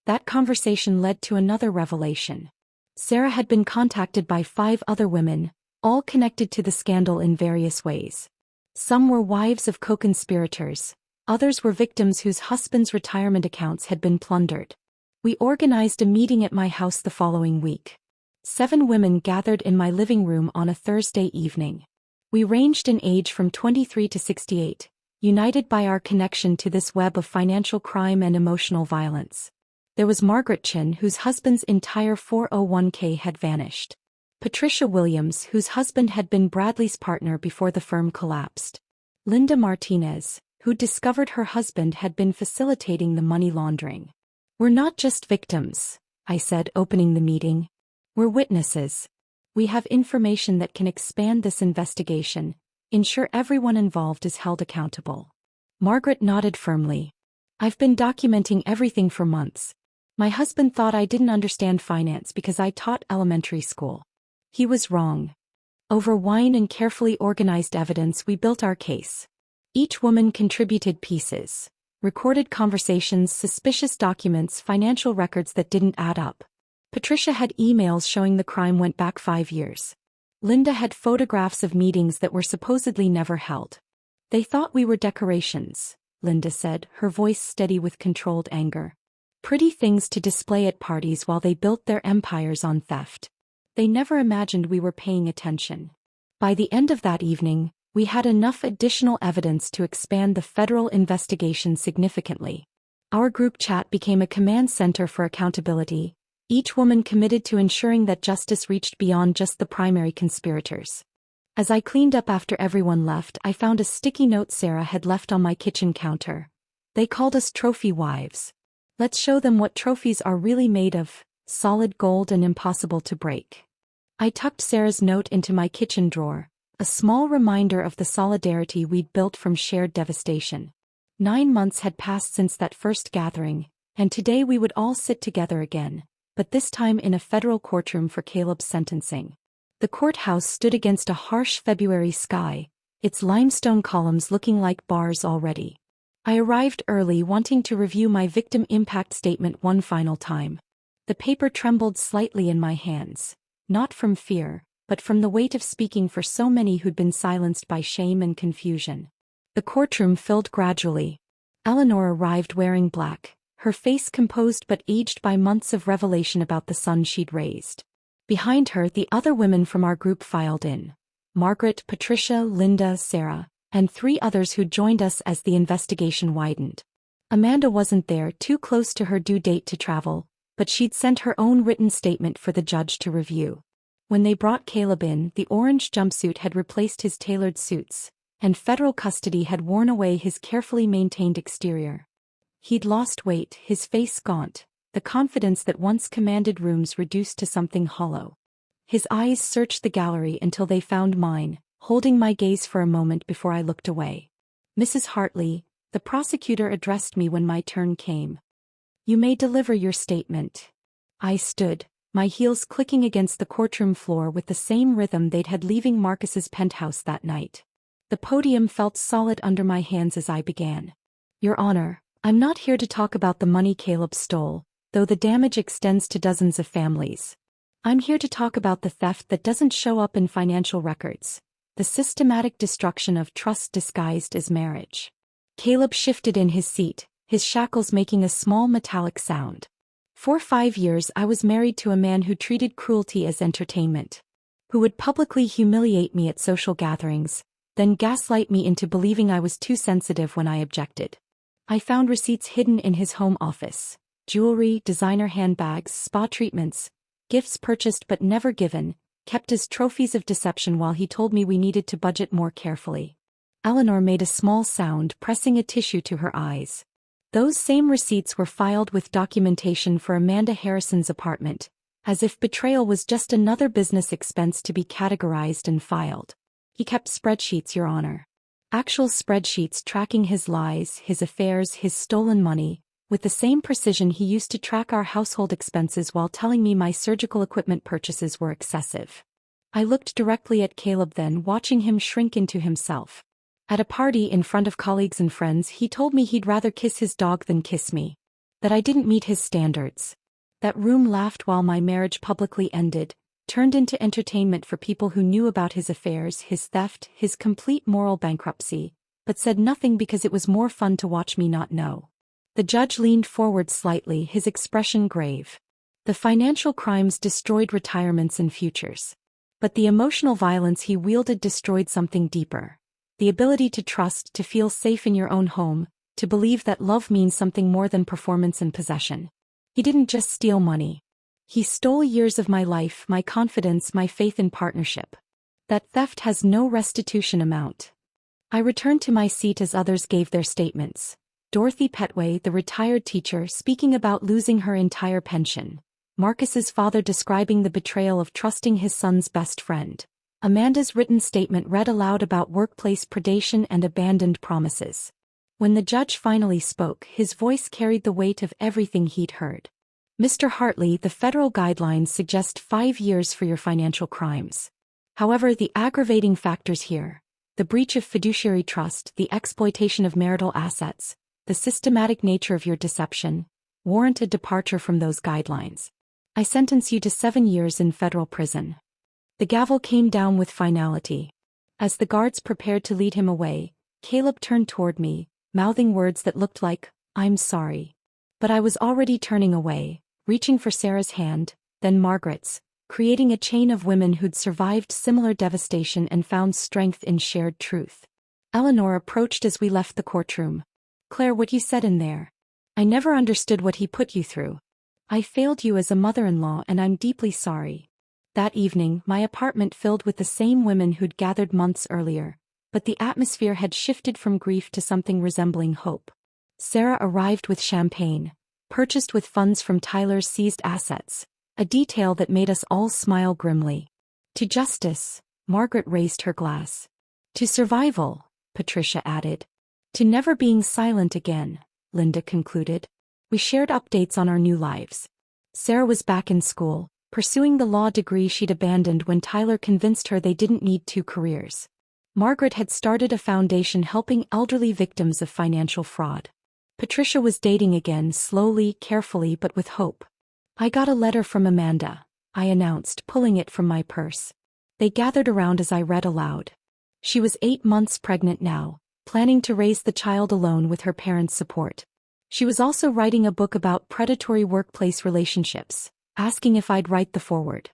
That conversation led to another revelation. Sarah had been contacted by 5 other women, all connected to the scandal in various ways. Some were wives of co-conspirators, others were victims whose husbands' retirement accounts had been plundered. We organized a meeting at my house the following week. 7 women gathered in my living room on a Thursday evening. We ranged in age from 23 to 68, united by our connection to this web of financial crime and emotional violence. There was Margaret Chin, whose husband's entire 401k had vanished. Patricia Williams, whose husband had been Bradley's partner before the firm collapsed. Linda Martinez, who discovered her husband had been facilitating the money laundering. We're not just victims, I said, opening the meeting. We're witnesses. We have information that can expand this investigation, ensure everyone involved is held accountable. Margaret nodded firmly. I've been documenting everything for months. My husband thought I didn't understand finance because I taught elementary school. He was wrong. Over wine and carefully organized evidence, we built our case. Each woman contributed pieces. Recorded conversations, suspicious documents, financial records that didn't add up. Patricia had emails showing the crime went back 5 years. Linda had photographs of meetings that were supposedly never held. They thought we were decorations, Linda said, her voice steady with controlled anger. Pretty things to display at parties while they built their empires on theft. They never imagined we were paying attention. By the end of that evening, we had enough additional evidence to expand the federal investigation significantly. Our group chat became a command center for accountability, each woman committed to ensuring that justice reached beyond just the primary conspirators. As I cleaned up after everyone left, I found a sticky note Sarah had left on my kitchen counter. They called us trophy wives. Let's show them what trophies are really made of, solid gold and impossible to break. I tucked Sarah's note into my kitchen drawer, a small reminder of the solidarity we'd built from shared devastation. 9 months had passed since that first gathering, and today we would all sit together again, but this time in a federal courtroom for Caleb's sentencing. The courthouse stood against a harsh February sky, its limestone columns looking like bars already. I arrived early, wanting to review my victim impact statement one final time. The paper trembled slightly in my hands, not from fear, but from the weight of speaking for so many who'd been silenced by shame and confusion. The courtroom filled gradually. Eleanor arrived wearing black, her face composed but aged by months of revelation about the son she'd raised. Behind her, the other women from our group filed in. Margaret, Patricia, Linda, Sarah, and 3 others who'd joined us as the investigation widened. Amanda wasn't there, too close to her due date to travel, but she'd sent her own written statement for the judge to review. When they brought Caleb in, the orange jumpsuit had replaced his tailored suits, and federal custody had worn away his carefully maintained exterior. He'd lost weight, his face gaunt, the confidence that once commanded rooms reduced to something hollow. His eyes searched the gallery until they found mine, holding my gaze for a moment before I looked away. "Mrs. Hartley," the prosecutor addressed me when my turn came. "You may deliver your statement." I stood, my heels clicking against the courtroom floor with the same rhythm they'd had leaving Marcus's penthouse that night. The podium felt solid under my hands as I began. "Your Honor, I'm not here to talk about the money Caleb stole, though the damage extends to dozens of families. I'm here to talk about the theft that doesn't show up in financial records, the systematic destruction of trust disguised as marriage." Caleb shifted in his seat, his shackles making a small metallic sound. "For 5 years I was married to a man who treated cruelty as entertainment, who would publicly humiliate me at social gatherings, then gaslight me into believing I was too sensitive when I objected. I found receipts hidden in his home office, jewelry, designer handbags, spa treatments, gifts purchased but never given, kept as trophies of deception while he told me we needed to budget more carefully." Eleanor made a small sound, pressing a tissue to her eyes. "Those same receipts were filed with documentation for Amanda Harrison's apartment, as if betrayal was just another business expense to be categorized and filed. He kept spreadsheets, Your Honor. Actual spreadsheets tracking his lies, his affairs, his stolen money, with the same precision he used to track our household expenses while telling me my surgical equipment purchases were excessive." I looked directly at Caleb then, watching him shrink into himself. At a party in front of colleagues and friends, he told me he'd rather kiss his dog than kiss me. That I didn't meet his standards. That room laughed while my marriage publicly ended, turned into entertainment for people who knew about his affairs, his theft, his complete moral bankruptcy, but said nothing because it was more fun to watch me not know. The judge leaned forward slightly, his expression grave. "The financial crimes destroyed retirements and futures. But the emotional violence he wielded destroyed something deeper. The ability to trust, to feel safe in your own home, to believe that love means something more than performance and possession. He didn't just steal money. He stole years of my life, my confidence, my faith in partnership. That theft has no restitution amount." I returned to my seat as others gave their statements. Dorothy Petway, the retired teacher, speaking about losing her entire pension. Marcus's father describing the betrayal of trusting his son's best friend. Amanda's written statement read aloud about workplace predation and abandoned promises. When the judge finally spoke, his voice carried the weight of everything he'd heard. "Mr. Hartley, the federal guidelines suggest 5 years for your financial crimes. However, the aggravating factors here, the breach of fiduciary trust, the exploitation of marital assets, the systematic nature of your deception, warrant a departure from those guidelines. I sentence you to 7 years in federal prison." The gavel came down with finality. As the guards prepared to lead him away, Caleb turned toward me, mouthing words that looked like, "I'm sorry." But I was already turning away, reaching for Sarah's hand, then Margaret's, creating a chain of women who'd survived similar devastation and found strength in shared truth. Eleanor approached as we left the courtroom. "Claire, what you said in there. I never understood what he put you through. I failed you as a mother-in-law and I'm deeply sorry." That evening, my apartment filled with the same women who'd gathered months earlier, but the atmosphere had shifted from grief to something resembling hope. Sarah arrived with champagne, purchased with funds from Tyler's seized assets, a detail that made us all smile grimly. "To justice," Margaret raised her glass. "To survival," Patricia added. "To never being silent again," Linda concluded. We shared updates on our new lives. Sarah was back in school, pursuing the law degree she'd abandoned when Tyler convinced her they didn't need 2 careers. Margaret had started a foundation helping elderly victims of financial fraud. Patricia was dating again, slowly, carefully, but with hope. I got a letter from Amanda, I announced, pulling it from my purse. They gathered around as I read aloud. She was 8 months pregnant now, planning to raise the child alone with her parents' support. She was also writing a book about predatory workplace relationships, asking if I'd write the foreword.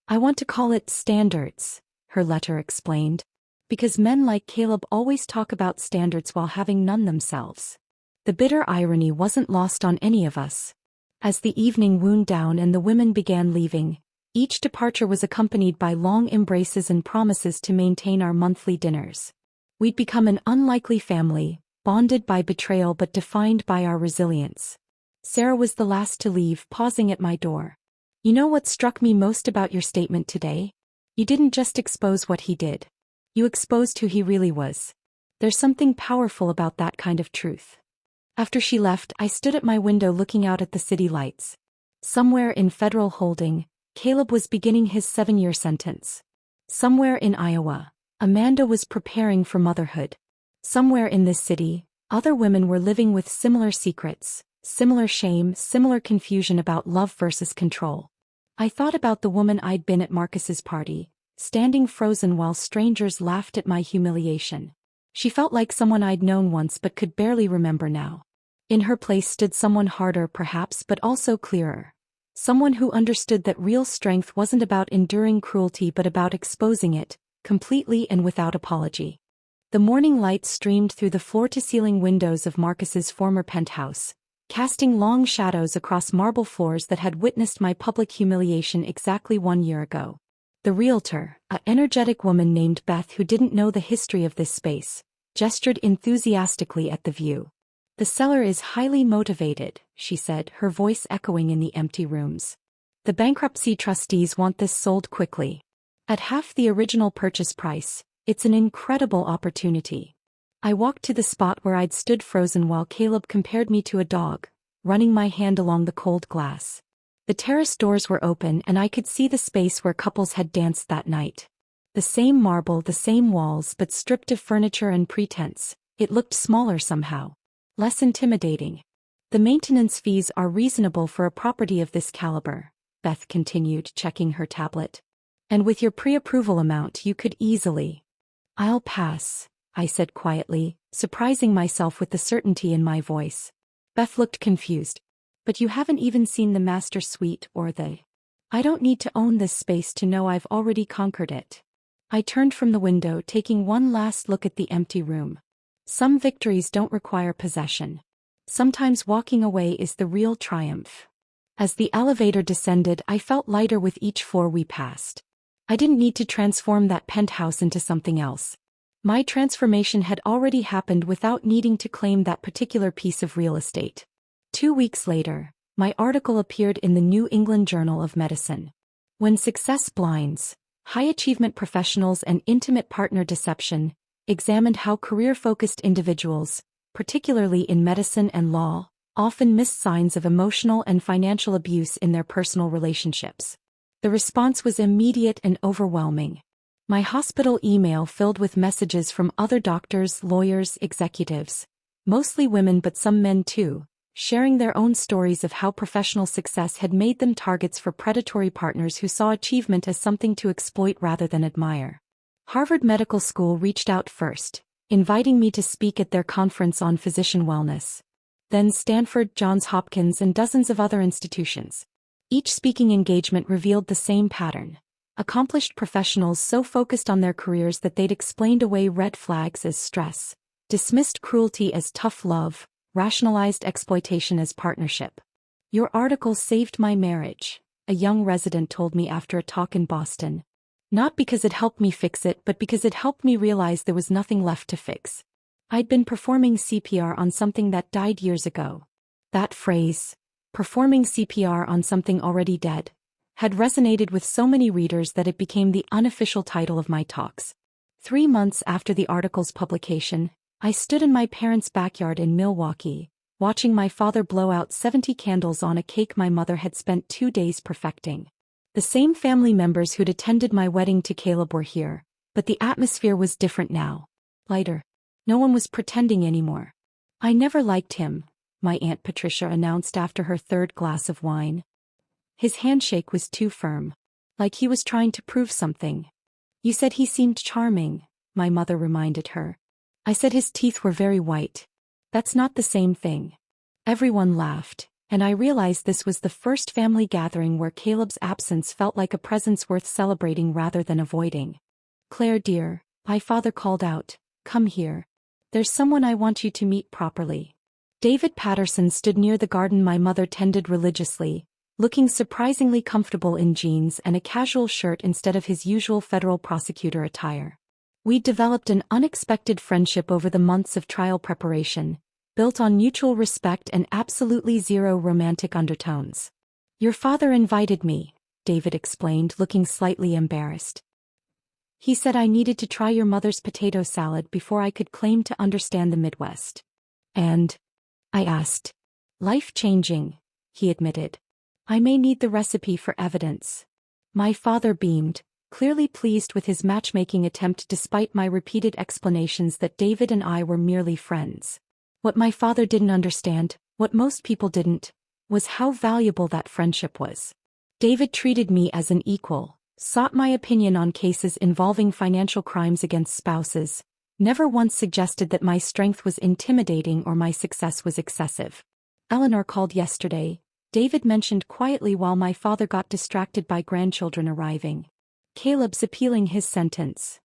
I want to call it Standards, her letter explained. Because men like Caleb always talk about standards while having none themselves. The bitter irony wasn't lost on any of us. As the evening wound down and the women began leaving, each departure was accompanied by long embraces and promises to maintain our monthly dinners. We'd become an unlikely family, bonded by betrayal but defined by our resilience. Sarah was the last to leave, pausing at my door. You know what struck me most about your statement today? You didn't just expose what he did. You exposed who he really was. There's something powerful about that kind of truth. After she left, I stood at my window looking out at the city lights. Somewhere in Federal Holding, Caleb was beginning his 7-year sentence. Somewhere in Iowa, Amanda was preparing for motherhood. Somewhere in this city, other women were living with similar secrets, similar shame, similar confusion about love versus control. I thought about the woman I'd been at Marcus's party, standing frozen while strangers laughed at my humiliation. She felt like someone I'd known once but could barely remember now. In her place stood someone harder perhaps but also clearer. Someone who understood that real strength wasn't about enduring cruelty but about exposing it, completely and without apology. The morning light streamed through the floor-to-ceiling windows of Marcus's former penthouse, casting long shadows across marble floors that had witnessed my public humiliation exactly 1 year ago. The realtor, an energetic woman named Beth who didn't know the history of this space, gestured enthusiastically at the view. The seller is highly motivated, she said, her voice echoing in the empty rooms. The bankruptcy trustees want this sold quickly. At half the original purchase price, it's an incredible opportunity. I walked to the spot where I'd stood frozen while Caleb compared me to a dog, running my hand along the cold glass. The terrace doors were open and I could see the space where couples had danced that night. The same marble, the same walls, but stripped of furniture and pretense. It looked smaller somehow. Less intimidating. The maintenance fees are reasonable for a property of this caliber, Beth continued, checking her tablet. And with your pre-approval amount you could easily. I'll pass, I said quietly, surprising myself with the certainty in my voice. Beth looked confused. But you haven't even seen the master suite or the... I don't need to own this space to know I've already conquered it. I turned from the window, taking one last look at the empty room. Some victories don't require possession. Sometimes walking away is the real triumph. As the elevator descended, I felt lighter with each floor we passed. I didn't need to transform that penthouse into something else. My transformation had already happened without needing to claim that particular piece of real estate. 2 weeks later, my article appeared in the New England Journal of Medicine. When Success Blinds, High-Achievement Professionals and Intimate Partner Deception, examined how career-focused individuals, particularly in medicine and law, often missed signs of emotional and financial abuse in their personal relationships. The response was immediate and overwhelming. My hospital email filled with messages from other doctors, lawyers, executives, mostly women but some men too, sharing their own stories of how professional success had made them targets for predatory partners who saw achievement as something to exploit rather than admire. Harvard Medical School reached out first, inviting me to speak at their conference on physician wellness. Then Stanford, Johns Hopkins, and dozens of other institutions. Each speaking engagement revealed the same pattern. Accomplished professionals so focused on their careers that they'd explained away red flags as stress, dismissed cruelty as tough love, rationalized exploitation as partnership. Your article saved my marriage, a young resident told me after a talk in Boston. Not because it helped me fix it, but because it helped me realize there was nothing left to fix. I'd been performing CPR on something that died years ago. That phrase, performing CPR on something already dead, had resonated with so many readers that it became the unofficial title of my talks. 3 months after the article's publication, I stood in my parents' backyard in Milwaukee, watching my father blow out 70 candles on a cake my mother had spent 2 days perfecting. The same family members who'd attended my wedding to Caleb were here, but the atmosphere was different now. Lighter. No one was pretending anymore. I never liked him, my Aunt Patricia announced after her 3rd glass of wine. His handshake was too firm. Like he was trying to prove something. You said he seemed charming, my mother reminded her. I said his teeth were very white. That's not the same thing. Everyone laughed, and I realized this was the first family gathering where Caleb's absence felt like a presence worth celebrating rather than avoiding. Claire dear, my father called out, come here. There's someone I want you to meet properly. David Patterson stood near the garden my mother tended religiously, looking surprisingly comfortable in jeans and a casual shirt instead of his usual federal prosecutor attire. We developed an unexpected friendship over the months of trial preparation, built on mutual respect and absolutely zero romantic undertones. Your father invited me, David explained, looking slightly embarrassed. He said I needed to try your mother's potato salad before I could claim to understand the Midwest. And? I asked. Life-changing, he admitted. I may need the recipe for evidence. My father beamed, clearly pleased with his matchmaking attempt despite my repeated explanations that David and I were merely friends. What my father didn't understand, what most people didn't, was how valuable that friendship was. David treated me as an equal, sought my opinion on cases involving financial crimes against spouses, never once suggested that my strength was intimidating or my success was excessive. Eleanor called yesterday, David mentioned quietly while my father got distracted by grandchildren arriving. Caleb's appealing his sentence.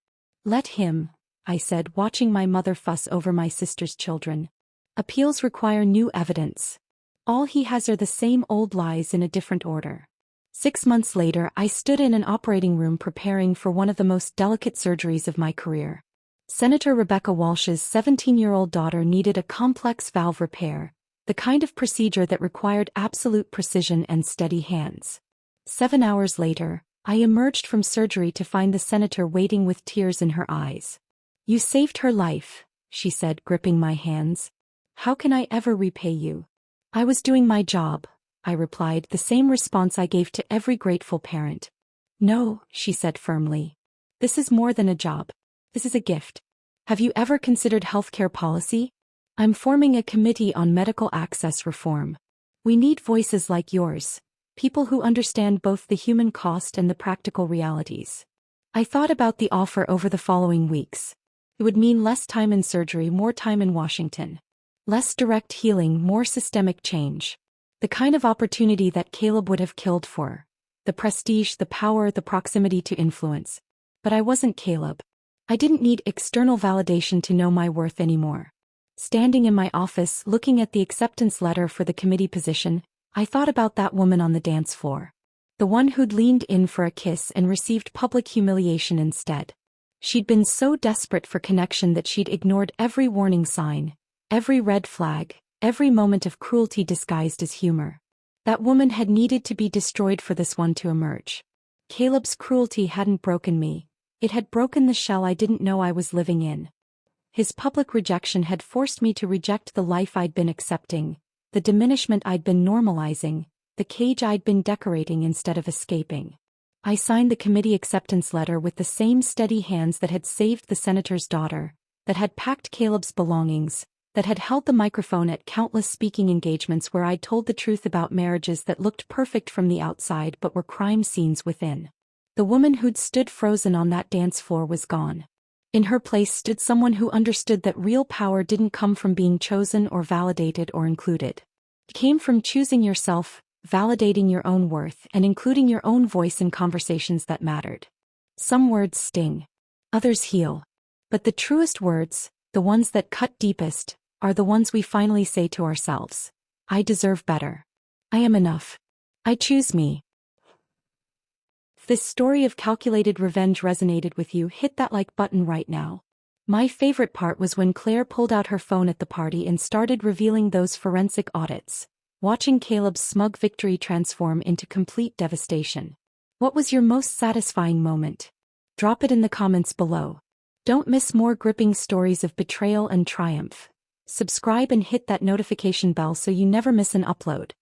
Let him, I said, watching my mother fuss over my sister's children. Appeals require new evidence. All he has are the same old lies in a different order. 6 months later, I stood in an operating room preparing for one of the most delicate surgeries of my career. Senator Rebecca Walsh's 17-year-old daughter needed a complex valve repair, the kind of procedure that required absolute precision and steady hands. 7 hours later, I emerged from surgery to find the senator waiting with tears in her eyes. You saved her life, she said, gripping my hands. How can I ever repay you? I was doing my job, I replied, the same response I gave to every grateful parent. No, she said firmly. This is more than a job. This is a gift. Have you ever considered healthcare policy? I'm forming a committee on medical access reform. We need voices like yours, people who understand both the human cost and the practical realities. I thought about the offer over the following weeks. It would mean less time in surgery, more time in Washington. Less direct healing, more systemic change. The kind of opportunity that Caleb would have killed for. The prestige, the power, the proximity to influence. But I wasn't Caleb. I didn't need external validation to know my worth anymore. Standing in my office, looking at the acceptance letter for the committee position, I thought about that woman on the dance floor. The one who'd leaned in for a kiss and received public humiliation instead. She'd been so desperate for connection that she'd ignored every warning sign, every red flag, every moment of cruelty disguised as humor. That woman had needed to be destroyed for this one to emerge. Caleb's cruelty hadn't broken me. It had broken the shell I didn't know I was living in. His public rejection had forced me to reject the life I'd been accepting, the diminishment I'd been normalizing, the cage I'd been decorating instead of escaping. I signed the committee acceptance letter with the same steady hands that had saved the senator's daughter, that had packed Caleb's belongings, that had held the microphone at countless speaking engagements where I'd told the truth about marriages that looked perfect from the outside but were crime scenes within. The woman who'd stood frozen on that dance floor was gone. In her place stood someone who understood that real power didn't come from being chosen or validated or included. It came from choosing yourself, validating your own worth, and including your own voice in conversations that mattered. Some words sting. Others heal. But the truest words, the ones that cut deepest, are the ones we finally say to ourselves. I deserve better. I am enough. I choose me. If this story of calculated revenge resonated with you, hit that like button right now. My favorite part was when Claire pulled out her phone at the party and started revealing those forensic audits, watching Caleb's smug victory transform into complete devastation. What was your most satisfying moment? Drop it in the comments below. Don't miss more gripping stories of betrayal and triumph. Subscribe and hit that notification bell so you never miss an upload.